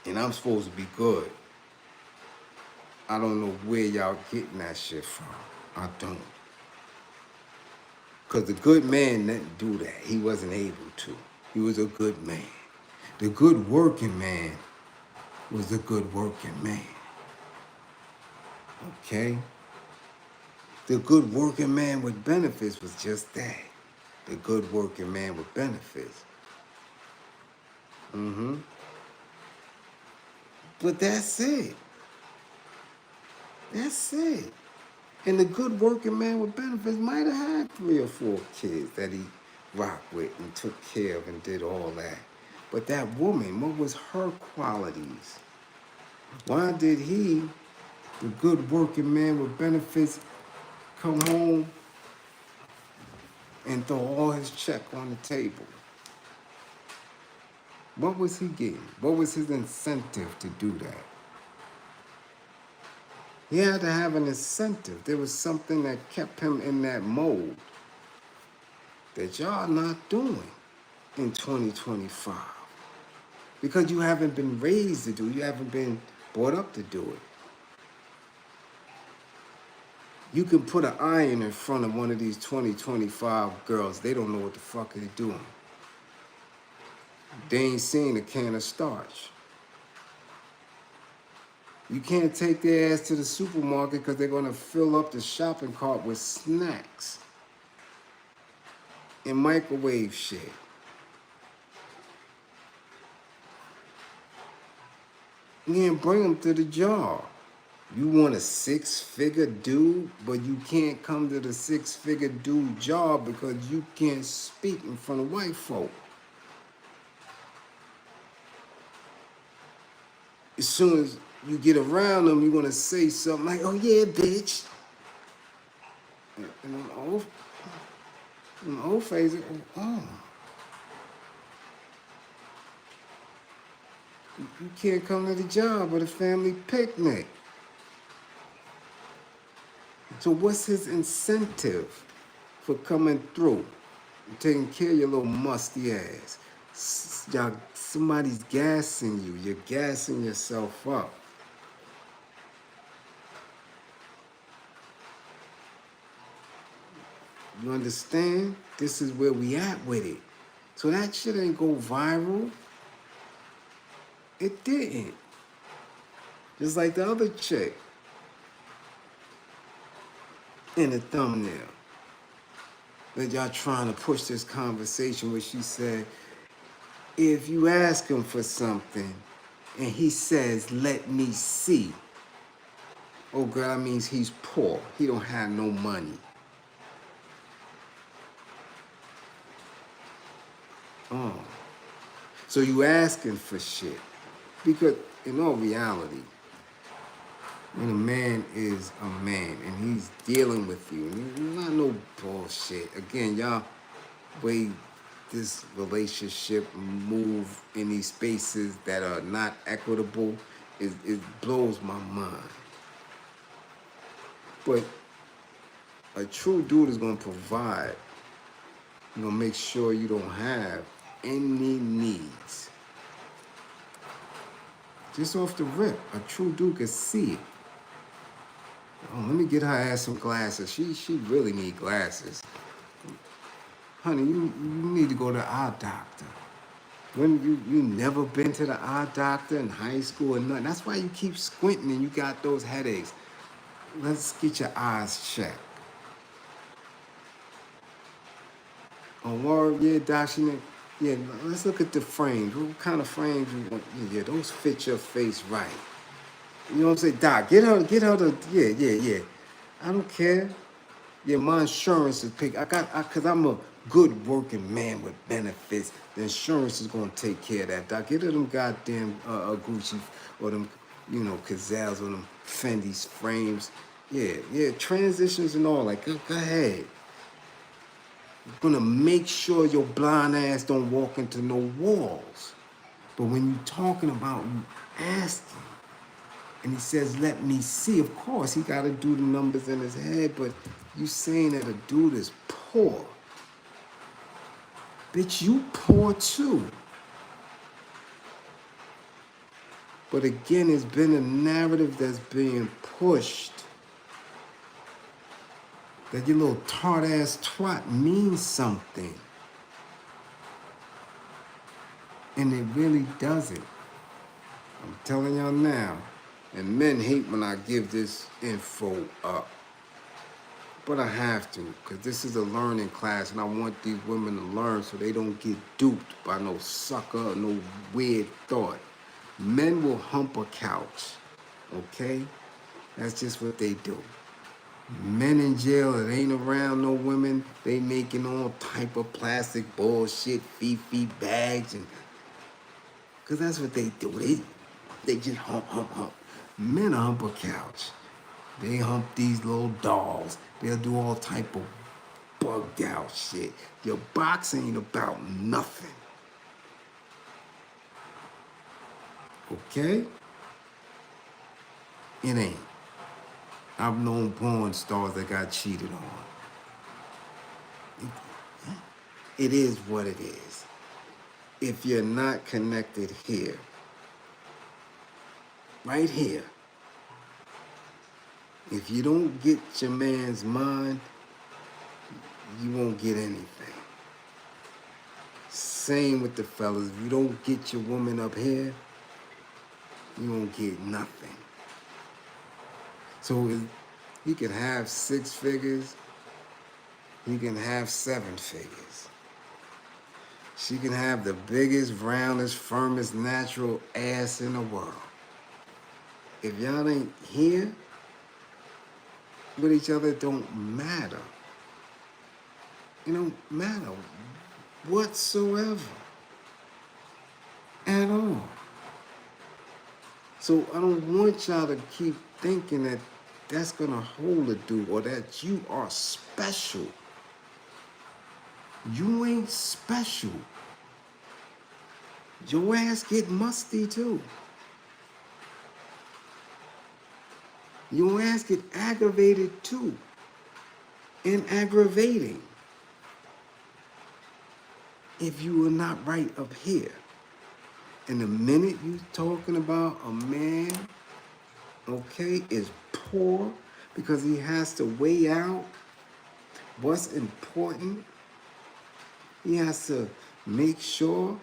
And I'm supposed to be good. I don't know where y'all getting that shit from. I don't. Because the good man didn't do that. He wasn't able to. He was a good man. The good working man was a good working man. Okay? The good working man with benefits was just that. The good working man with benefits. But that's it. That's it. And the good working man with benefits might have had 3 or 4 kids that he rocked with and took care of and did all that. But that woman, what was her qualities? Why did he The good working man with benefits come home and throw all his check on the table. What was he getting? What was his incentive to do that? He had to have an incentive. There was something that kept him in that mode that y'all not doing in 2025. Because you haven't been raised to do it. You haven't been brought up to do it. You can put an iron in front of one of these 2025 girls. They don't know what the fuck they're doing. They ain't seen a can of starch. You can't take their ass to the supermarket because they're going to fill up the shopping cart with snacks and microwave shit. You can't bring them to the job. You want a six-figure dude, but you can't come to the six-figure dude job because you can't speak in front of white folk. As soon as you get around them, you're going to say something like, oh yeah, bitch. And them old phase, oh. You can't come to the job or the family picnic. So what's his incentive for coming through and taking care of your little musty ass? Somebody's gassing you. You're gassing yourself up. You understand? This is where we at with it. So that shit ain't go viral. It didn't. Just like the other chick in the thumbnail that y'all trying to push this conversation where she said, if you ask him for something and he says, let me see. Oh girl, that means he's poor. He don't have no money. Oh. So you asking for shit. Because in all reality, when a man is a man and he's dealing with you, not no bullshit. Again, y'all, way this relationship move in these spaces that are not equitable, it blows my mind. But a true dude is gonna provide, make sure you don't have any needs. Just off the rip, a true dude can see it. Oh, let me get her ass some glasses. She really need glasses. Honey, you need to go to the eye doctor. When you never been to the eye doctor in high school or nothing. That's why you keep squinting and you got those headaches. Let's get your eyes checked. Oh, word, yeah, doc, yeah, let's look at the frames. What kind of frames you want? Yeah, those fit your face right. You know what I'm saying? Doc, get her to, yeah. I don't care. Yeah, my insurance is picked. Cause I'm a good working man with benefits. The insurance is gonna take care of that, Doc. Get her them goddamn Gucci or them, Cazals or them Fendi's frames. Yeah, transitions and all. Like, go ahead. I'm gonna make sure your blind ass don't walk into no walls. But when you talking about you asking, and he says, let me see, of course, he got to do the numbers in his head, but you saying that a dude is poor. Bitch, you poor too. But again, it's been a narrative that's being pushed that your little tart-ass twat means something. And it really doesn't. I'm telling y'all now. And men hate when I give this info up. But I have to, because this is a learning class, and I want these women to learn so they don't get duped by no sucker or no weird thought. Men will hump a couch, okay? That's just what they do. Men in jail that ain't around no women, they making all type of plastic bullshit, fifi bags, and because that's what they do. They just hump. Men hump a couch. They hump these little dolls. They'll do all type of bugged out shit. Your box ain't about nothing. Okay? It ain't. I've known porn stars that got cheated on. It is what it is. If you're not connected here, right here, if you don't get your man's mind, you won't get anything. Same with the fellas. If you don't get your woman up here, you won't get nothing. So he can have 6 figures, he can have 7 figures. She can have the biggest, roundest, firmest, natural ass in the world. If y'all ain't here with each other, it don't matter. It don't matter whatsoever at all. So I don't want y'all to keep thinking that that's gonna hold a dude or that you are special. You ain't special. Your ass get musty too. Your ass get aggravated too. And aggravating. If you are not right up here. And the minute you talking about a man, okay, is poor because he has to weigh out what's important. He has to make sure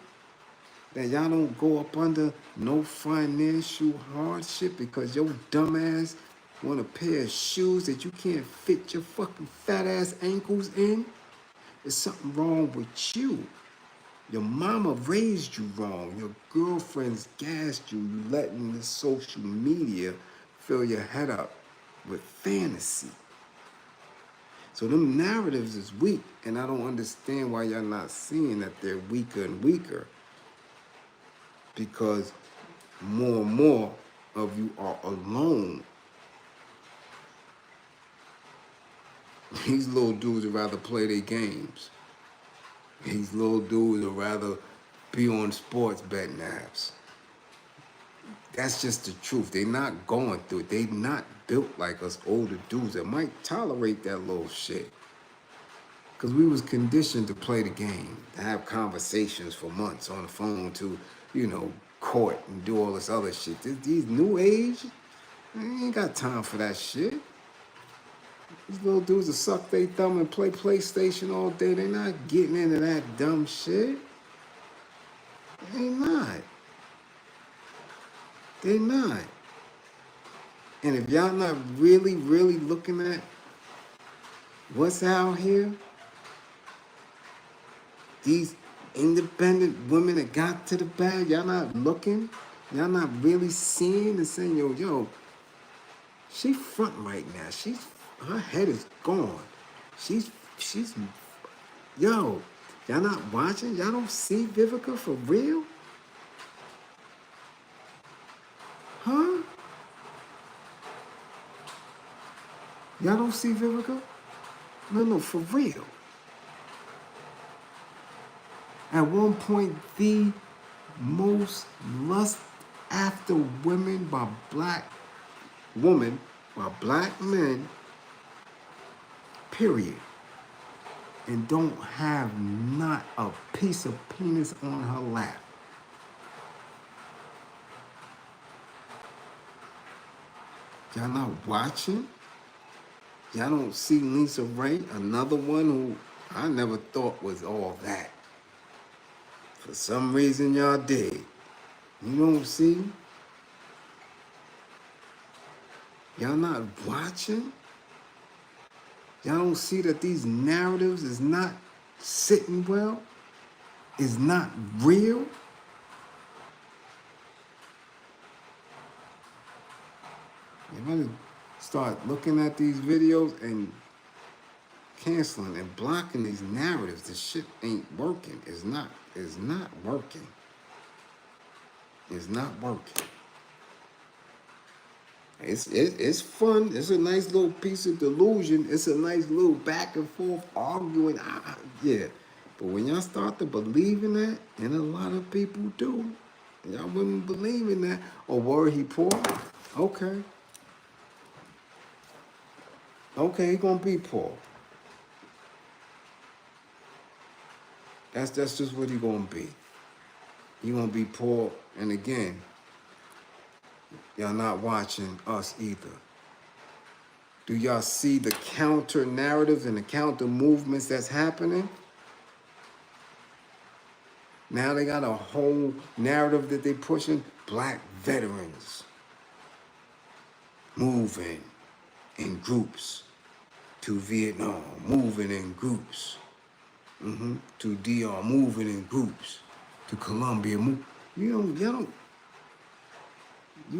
that y'all don't go up under no financial hardship because your dumb ass want a pair of shoes that you can't fit your fucking fat ass ankles in. There's something wrong with you. Your mama raised you wrong. Your girlfriends gassed you. You letting the social media fill your head up with fantasy. So them narratives is weak, and I don't understand why y'all not seeing that they're weaker and weaker. Because more and more of you are alone. These little dudes would rather play their games. These little dudes would rather be on sports betting apps. That's just the truth. They're not going through it. They're not built like us older dudes that might tolerate that little shit. Because we was conditioned to play the game, to have conversations for months on the phone, to, court and do all this other shit. These new age, they ain't got time for that shit. These little dudes that suck their thumb and play PlayStation all day, they're not getting into that dumb shit. They not. They not. And if y'all not really, really looking at what's out here, these independent women that got to the bag, y'all not looking, y'all not really seeing and saying, yo, she front right now. Her head is gone. She's, y'all not watching? Y'all don't see Vivica for real? Huh? Y'all don't see Vivica? No, for real. At one point, the most lust after women by black men, period. And don't have not a piece of penis on her lap. Y'all not watching? Y'all don't see Lisa Ray, another one who I never thought was all that. For some reason, y'all did. You don't see? Y'all not watching? Y'all don't see that these narratives is not sitting well? Is not real? You better start looking at these videos and canceling and blocking these narratives. This shit ain't working. It's not working. It's not working. It's fun. It's a nice little piece of delusion. It's a nice little back and forth arguing. Yeah. But when y'all start to believe in that, and a lot of people do, y'all wouldn't believe in that. Or were he poor? Okay. Okay, he gonna be poor. That's just what he gonna be. He gonna be poor. And again, y'all not watching us either. Do y'all see the counter narratives and the counter movements that's happening? Now they got a whole narrative that they pushing. Black veterans moving in groups to Vietnam, moving in groups. To DR, moving in groups. To Colombia, you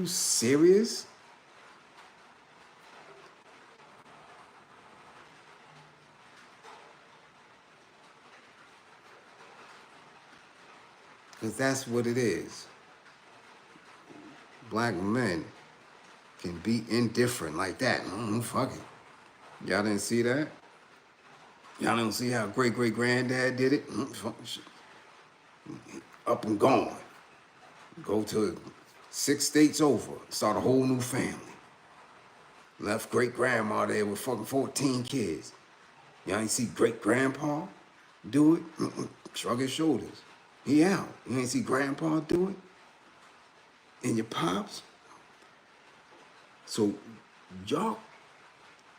serious? Because that's what it is. Black men can be indifferent like that. Fuck it. Y'all didn't see that? Y'all don't see how great-great-granddad did it? Up and gone. Go to 6 states over. Start a whole new family. Left great-grandma there with fucking 14 kids. Y'all ain't see great-grandpa do it? Shrug his shoulders. He out. You ain't see grandpa do it? And your pops? So y'all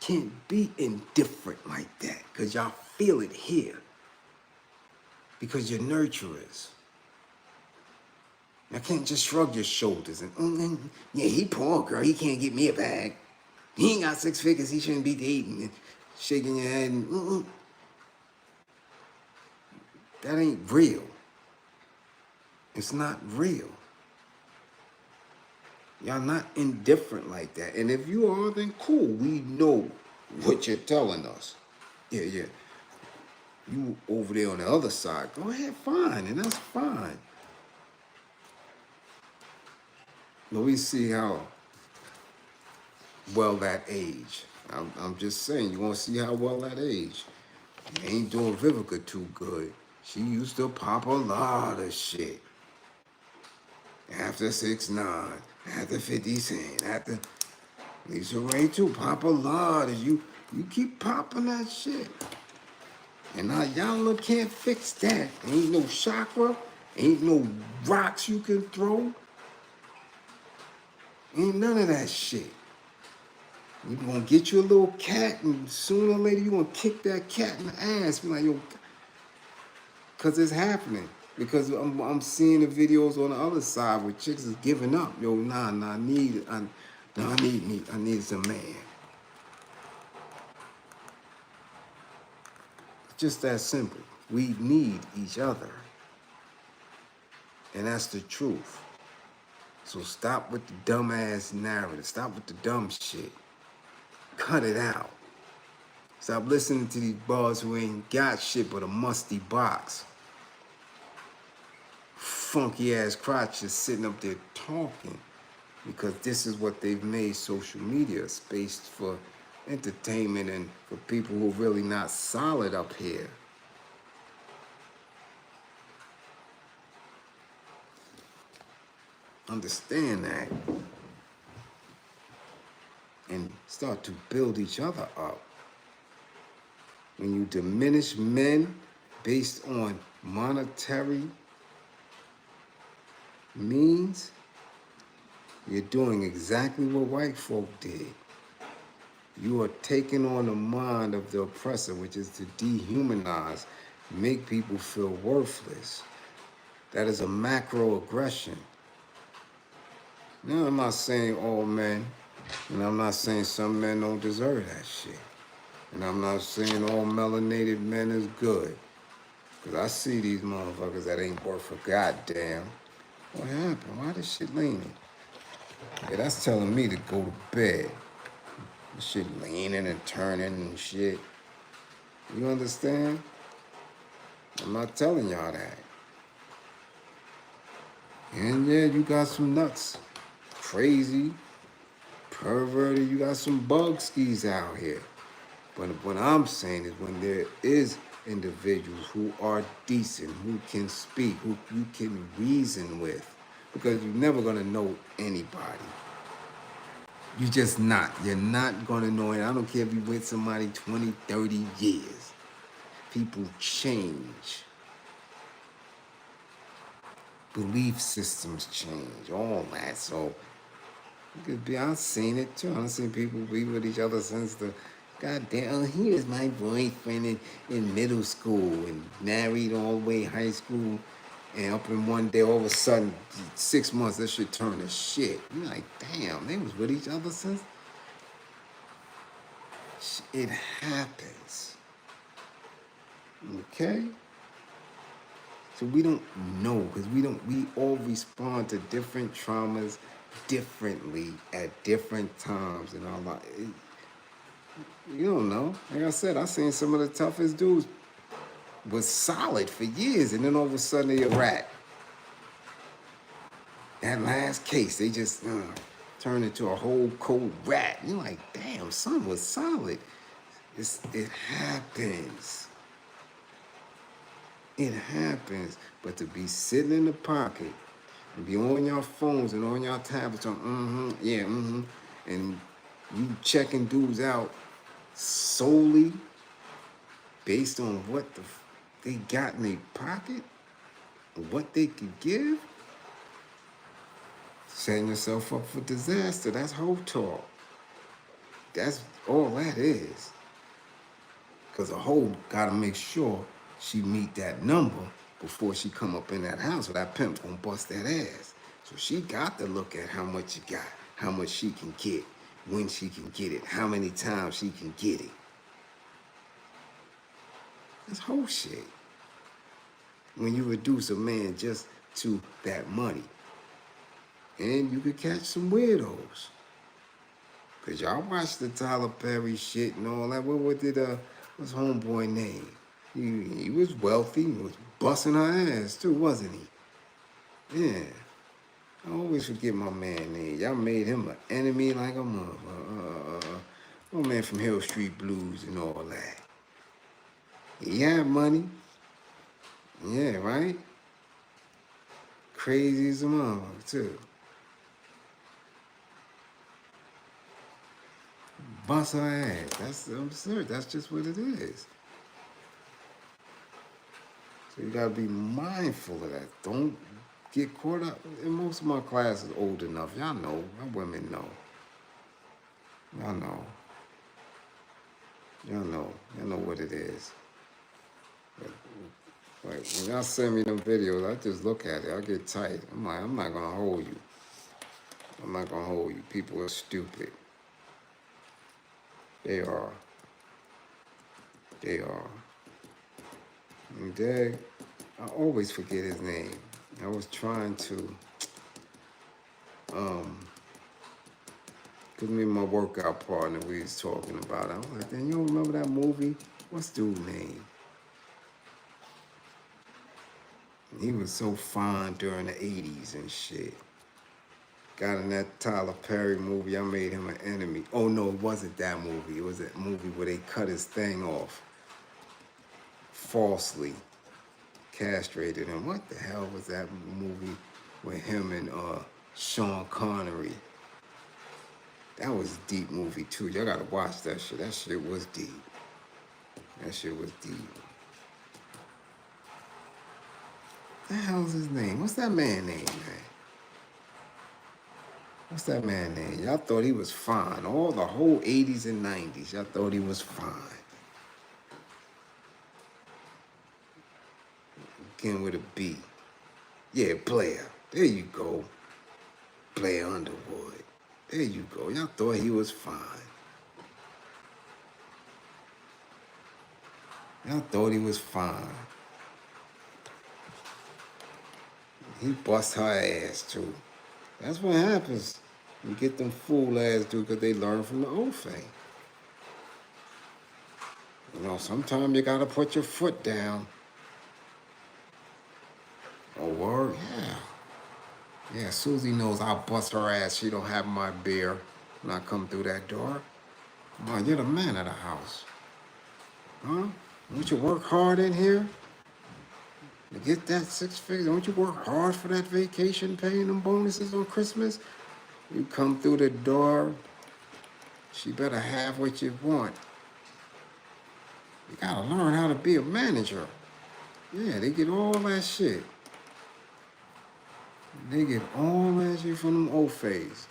can't be indifferent like that because y'all feel it here. Because you're nurturers. Y'all can't just shrug your shoulders and yeah, he poor, girl. He can't get me a bag. He ain't got 6 figures. He shouldn't be dating and shaking your head. That ain't real. It's not real. Y'all not indifferent like that. And if you are, then cool. We know what you're telling us. Yeah. You over there on the other side. Go ahead, fine. And that's fine. But we see how well that age. I'm just saying, you want to see how well that age. Ain't doing Vivica too good. She used to pop a lot of shit. After 6ix9ine, after 50 Cent, after Lisa Ray too, pop a lot of you keep popping that shit. And now y'all can't fix that. Ain't no chakra, ain't no rocks you can throw. Ain't none of that shit. You gonna get you a little cat, and sooner or later you gonna kick that cat in the ass. Be like, yo, cause it's happening. Because I'm seeing the videos on the other side where chicks is giving up. Yo, I need some man. It's just that simple. We need each other. And that's the truth. So stop with the dumbass narrative. Stop with the dumb shit. Cut it out. Stop listening to these bars who ain't got shit but a musty box. Funky ass crotches sitting up there talking because this is what they've made social media, a space for entertainment and for people who are really not solid up here. Understand that and start to build each other up. When you diminish men based on monetary means, you're doing exactly what white folk did. You are taking on the mind of the oppressor, which is to dehumanize, make people feel worthless. That is a macroaggression. Now, I'm not saying all men, and I'm not saying some men don't deserve that shit. And I'm not saying all melanated men is good. Because I see these motherfuckers that ain't worth a goddamn. What happened? Why this shit leaning? Yeah, that's telling me to go to bed. This shit leaning and turning and shit. You understand? I'm not telling y'all that. And yeah, you got some nuts. Crazy perverted, you got some bug skis out here. But what I'm saying is when there is individuals who are decent, who can speak, who you can reason with, because you're never gonna know anybody. You're just not. You're not gonna know it. I don't care if you with somebody 20, 30 years. People change. Belief systems change, all that. So it could be, I've seen it too. I've seen people be with each other since the goddamn, oh, here's my boyfriend in middle school and married all the way high school. And up in one day, all of a sudden, 6 months, that shit turned to shit. You're like, damn, they was with each other since? It happens. Okay? So we don't know, because we all respond to different traumas differently at different times in our life. You don't know. Like I said, I seen some of the toughest dudes was solid for years, and then all of a sudden they a rat. That last case, they just turned into a whole cold rat. You're like, damn, son was solid. It happens. It happens. But to be sitting in the pocket and be on your phones and on your tablets on, and you checking dudes out solely based on what they got in their pocket, what they could give, setting yourself up for disaster. That's whole talk. That's all that is. Because a hoe got to make sure she meet that number before she come up in that house, or that pimp gonna bust that ass. So she got to look at how much you got, how much she can get, when she can get it, how many times she can get it. That's whole shit. When you reduce a man just to that money. And you could catch some weirdos. Cause y'all watched the Tyler Perry shit and all that. What did what's homeboy name? He was wealthy, he was busting her ass too, wasn't he? Yeah. I always forget my man name. Y'all made him an enemy like a motherfucker. My man from Hill Street Blues and all that. He had money. Yeah, right? Crazy as a motherfucker, too. Bust her ass. That's absurd. That's just what it is. So you gotta be mindful of that. Don't get caught up. And most of my class is old enough. Y'all know. My women know. Y'all know. Y'all know. Y'all know what it is. Like, when y'all send me them videos, I just look at it. I get tight. I'm like, I'm not gonna hold you. I'm not gonna hold you. People are stupid. They are. They are. And Dad, I always forget his name. I was trying to, cause me and my workout partner, we was talking about it. I was like, damn, you don't remember that movie? What's dude's name? He was so fine during the 80s and shit. Got in that Tyler Perry movie, I made him an enemy. Oh no, it wasn't that movie. It was that movie where they cut his thing off. Falsely castrated him. What the hell was that movie with him and Sean Connery? That was a deep movie too. Y'all gotta watch that shit. That shit was deep. That shit was deep. What the hell's his name? What's that man name, man? What's that man name? Y'all thought he was fine. All the whole 80s and 90s, y'all thought he was fine. Again with a B. Yeah, Blair. There you go. Blair Underwood. There you go. Y'all thought he was fine. Y'all thought he was fine. He bust her ass too. That's what happens. You get them fool ass dudes because they learn from the old thing. You know, sometimes you gotta put your foot down. A word? Yeah. Yeah, Susie knows I'll bust her ass. She don't have my beer. when I come through that door. Come on, you're the man of the house. Huh? Don't you work hard in here to get that 6 figures? Don't you work hard for that vacation pay and them bonuses on Christmas? You come through the door, she better have what you want. You gotta learn how to be a manager. Yeah, they get all that shit. They get all that shit from them old fays.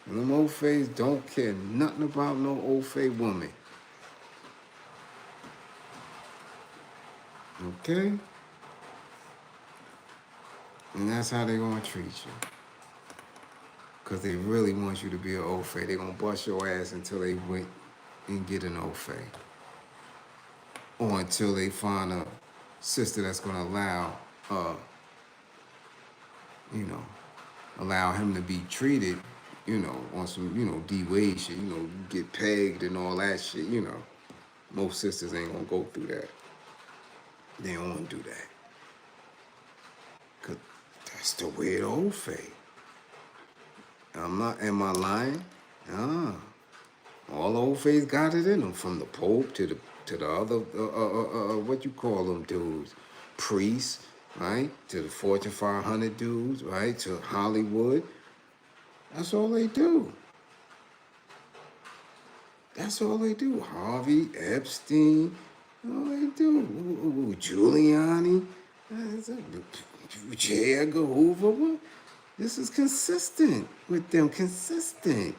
And them old fays don't care nothing about no old fay woman. Okay? And that's how they gonna treat you. Cause they really want you to be an old fay. They gonna bust your ass until they went and get an old fay. Or until they find a sister that's gonna allow, allow him to be treated, on some, D-Wade shit, get pegged and all that shit, Most sisters ain't gonna go through that. They don't wanna do that. Cause that's the way the old fay. Am I lying? All the old fays got it in them, from the Pope to the other, what you call them dudes, priests, right? To the Fortune 500 dudes, right? To Hollywood. That's all they do. That's all they do. Harvey, Epstein, all they do. Giuliani, J. Edgar Hoover. What? This is consistent with them, consistent.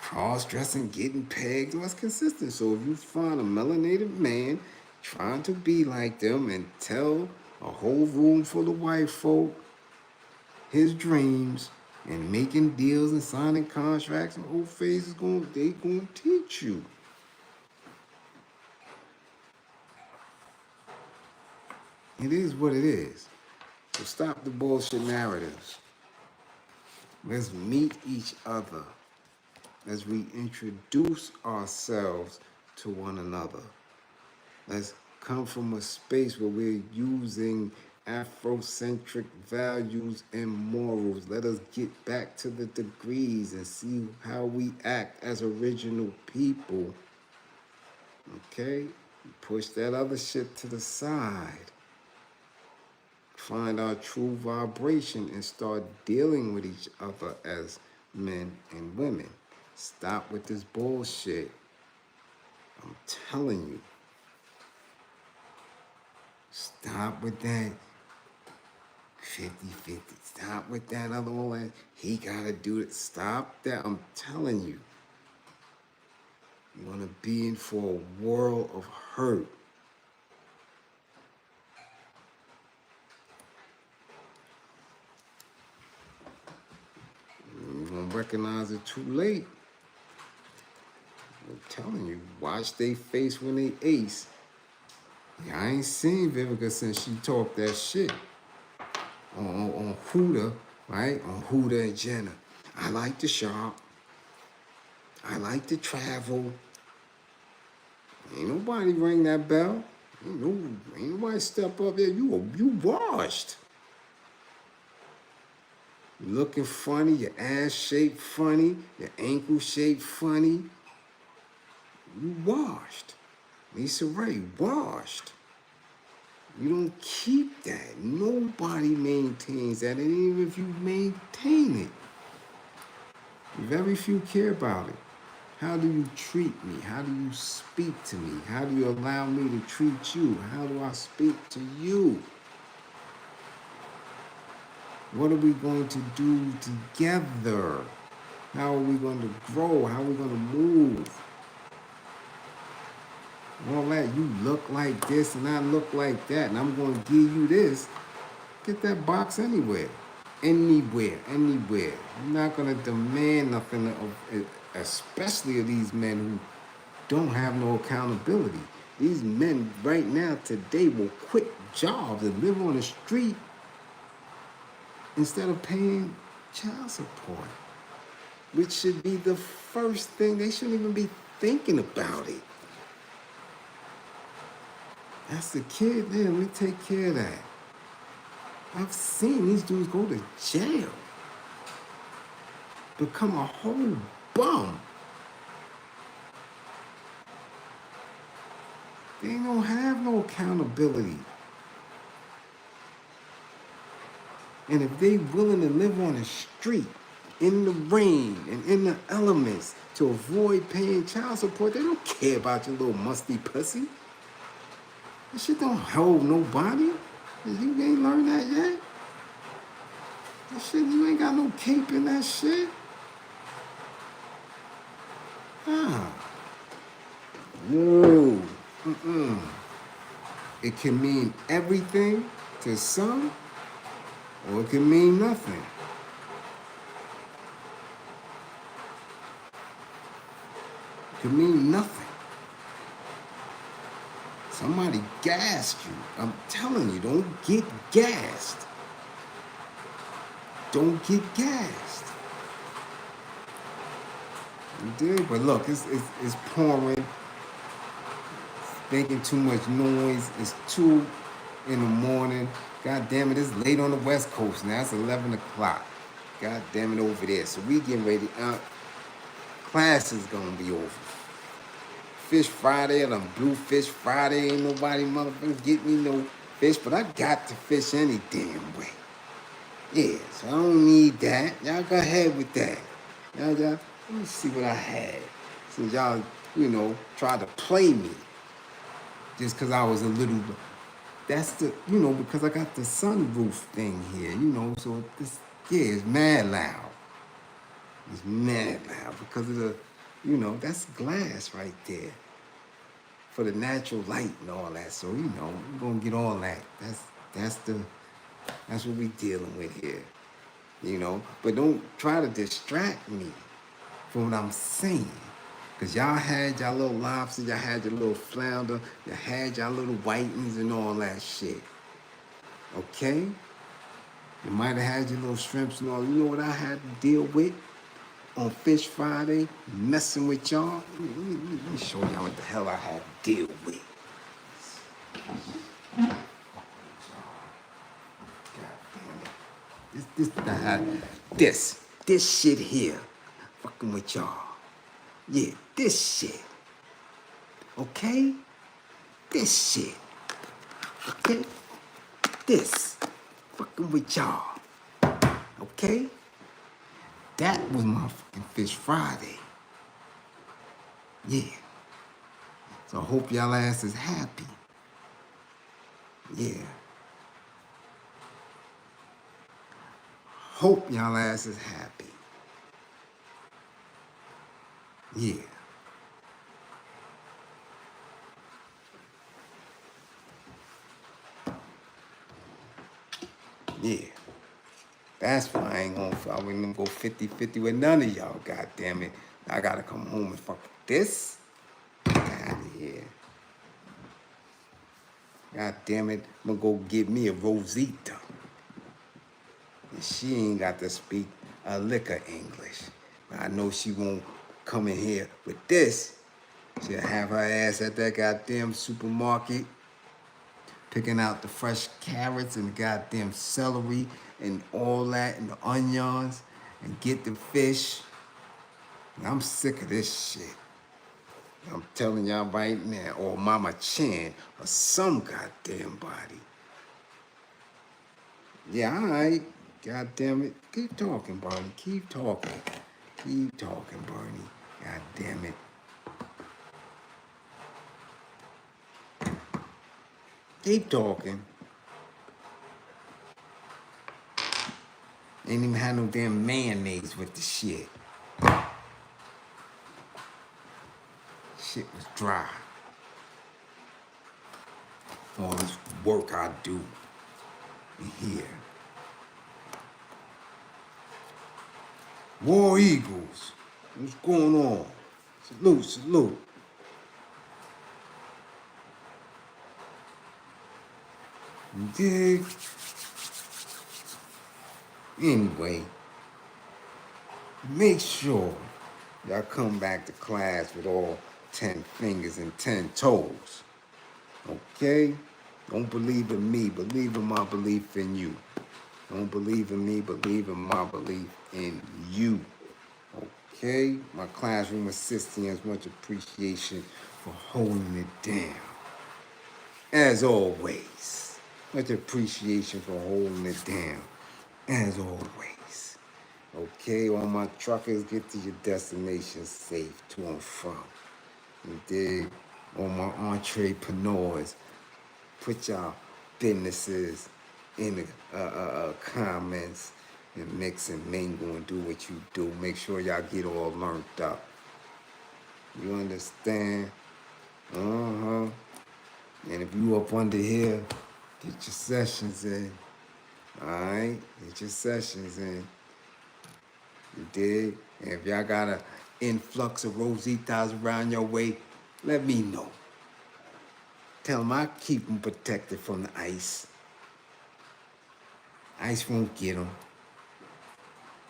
Cross-dressing, getting pegged, what's consistent? So if you find a melanated man trying to be like them and tell a whole room full of white folk his dreams and making deals and signing contracts, and old faces they gonna teach you. It is what it is. So stop the bullshit narratives. Let's meet each other. Let's reintroduce ourselves to one another. Let's come from a space where we're using Afrocentric values and morals. Let us get back to the degrees and see how we act as original people. Okay? Push that other shit to the side. Find our true vibration and start dealing with each other as men and women. Stop with this bullshit. I'm telling you. Stop with that 50-50. Stop with that other one. He gotta do it. Stop that. I'm telling you. You wanna be in for a world of hurt. You're gonna recognize it too late. I'm telling you, watch they face when they ace. Yeah, I ain't seen Vivica since she talked that shit on Huda, right? On Huda and Jenna. I like to shop. I like to travel. Ain't nobody ring that bell. Ain't nobody step up there. You washed. You looking funny, your ass shaped funny, your ankle shaped funny. You washed. Lisa Ray, washed. You don't keep that. Nobody maintains that. And even if you maintain it, very few care about it. How do you treat me? How do you speak to me? How do you allow me to treat you? How do I speak to you? What are we going to do together? How are we going to grow? How are we going to move? All that, you look like this and I look like that, and I'm going to give you this. Get that box anywhere. Anywhere. I'm not going to demand nothing, especially of these men who don't have no accountability. These men right now, today, will quit jobs and live on the street instead of paying child support, which should be the first thing. They shouldn't even be thinking about it. That's the kid, man. Let me take care of that. I've seen these dudes go to jail. become a whole bum. They don't have no accountability. And if they willing to live on the street, in the rain and in the elements to avoid paying child support, they don't care about your little musty pussy. That shit don't hold nobody. You ain't learned that yet? That shit, you ain't got no cape in that shit. Ah. No. It can mean everything to some, or it can mean nothing. It can mean nothing. Somebody gassed you. I'm telling you, don't get gassed. Don't get gassed. You did, but look, it's pouring. It's making too much noise. It's 2 in the morning. God damn it, it's late on the West Coast now. It's 11 o'clock. God damn it, over there. So we getting ready. Class is gonna be over. Fish Friday and a Blue Fish Friday. Ain't nobody motherfucking get me no fish, but I got to fish any damn way. Yeah, so I don't need that. Y'all go ahead with that. Y'all, let me see what I had. Since y'all, tried to play me just because I was a little. That's the, because I got the sunroof thing here, so this, it's mad loud. It's mad loud because of the, that's glass right there for the natural light and all that. So, we're going to get all that. That's what we dealing with here, But don't try to distract me from what I'm saying. Because y'all had y'all little lobster, y'all had your little flounder, y'all had y'all little whitings and all that shit. Okay? You might have had your little shrimps and all. You know what I had to deal with on Fish Friday, messing with y'all? Let me show y'all what the hell I had to deal with. God damn it. This shit here, fucking with y'all. Yeah, this shit. Okay? This shit. Okay? This. Fucking with y'all. Okay? That was my fucking Fish Friday. Yeah. So I hope y'all ass is happy. Yeah. Hope y'all ass is happy. Yeah. Yeah. That's why I wouldn't gonna go 50-50 with none of y'all, god damn it. I gotta come home and fuck this. Get out of here. God damn it, I'm gonna go get me a Rosita. And she ain't got to speak a lick of English. But I know she won't come in here with this. She'll have her ass at that goddamn supermarket, picking out the fresh carrots and the goddamn celery and all that and the onions and get the fish. And I'm sick of this shit. I'm telling y'all right now, or Mama Chan, or some goddamn body. Yeah, all right. God damn it. Keep talking, Barney. Keep talking. Keep talking, Barney. God damn it. Keep talking. Ain't even had no damn mayonnaise with the shit. Shit was dry. All this work I do in here. War Eagles. What's going on? Salute, salute. You dig? Anyway, make sure y'all come back to class with all 10 fingers and 10 toes. Okay? Don't believe in me, believe in my belief in you. Don't believe in me, believe in my belief in you. Okay? My classroom assistants, much appreciation for holding it down. As always, much appreciation for holding it down. As always. Okay, all my truckers, get to your destination safe, to and from. You dig? All my entrepreneurs, put y'all businesses in the comments and mix and mingle and do what you do. Make sure y'all get all learned up. You understand? And if you up under here, get your sessions in. Alright? Get your sessions in. You dig? And if y'all got an influx of Rositas around your way, let me know. Tell them I keep them protected from the ice. Ice won't get them.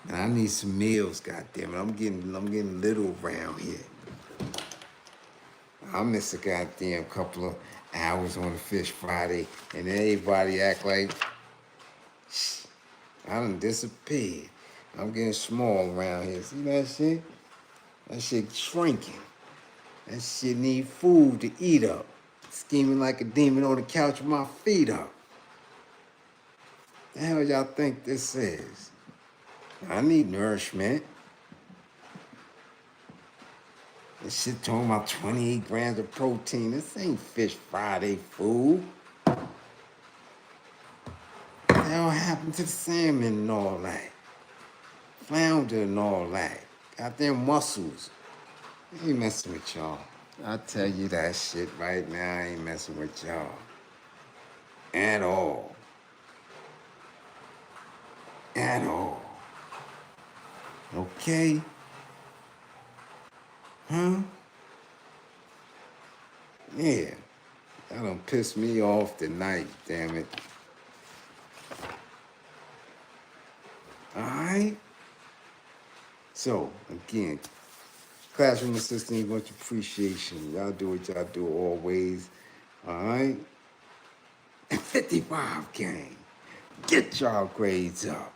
And I need some meals, goddammit. I'm getting little around here. I miss a goddamn couple of hours on a Fish Friday, and everybody act like I done disappeared. I'm getting small around here. See that shit? That shit shrinking. That shit need food to eat up. Scheming like a demon on the couch with my feet up. The hell y'all think this is? I need nourishment. This shit talking about 28 grams of protein. This ain't Fish Friday food. What the hell happened to the salmon and all that? Flounder and all that. Goddamn mussels. I ain't messing with y'all. I'll tell you that shit right now. I ain't messing with y'all. At all. At all. Okay? Huh? Yeah. That done pissed me off tonight, damn it. Alright? So, again, classroom assistants, much appreciation. Y'all do what y'all do always. Alright? And 55 gang. Get y'all grades up.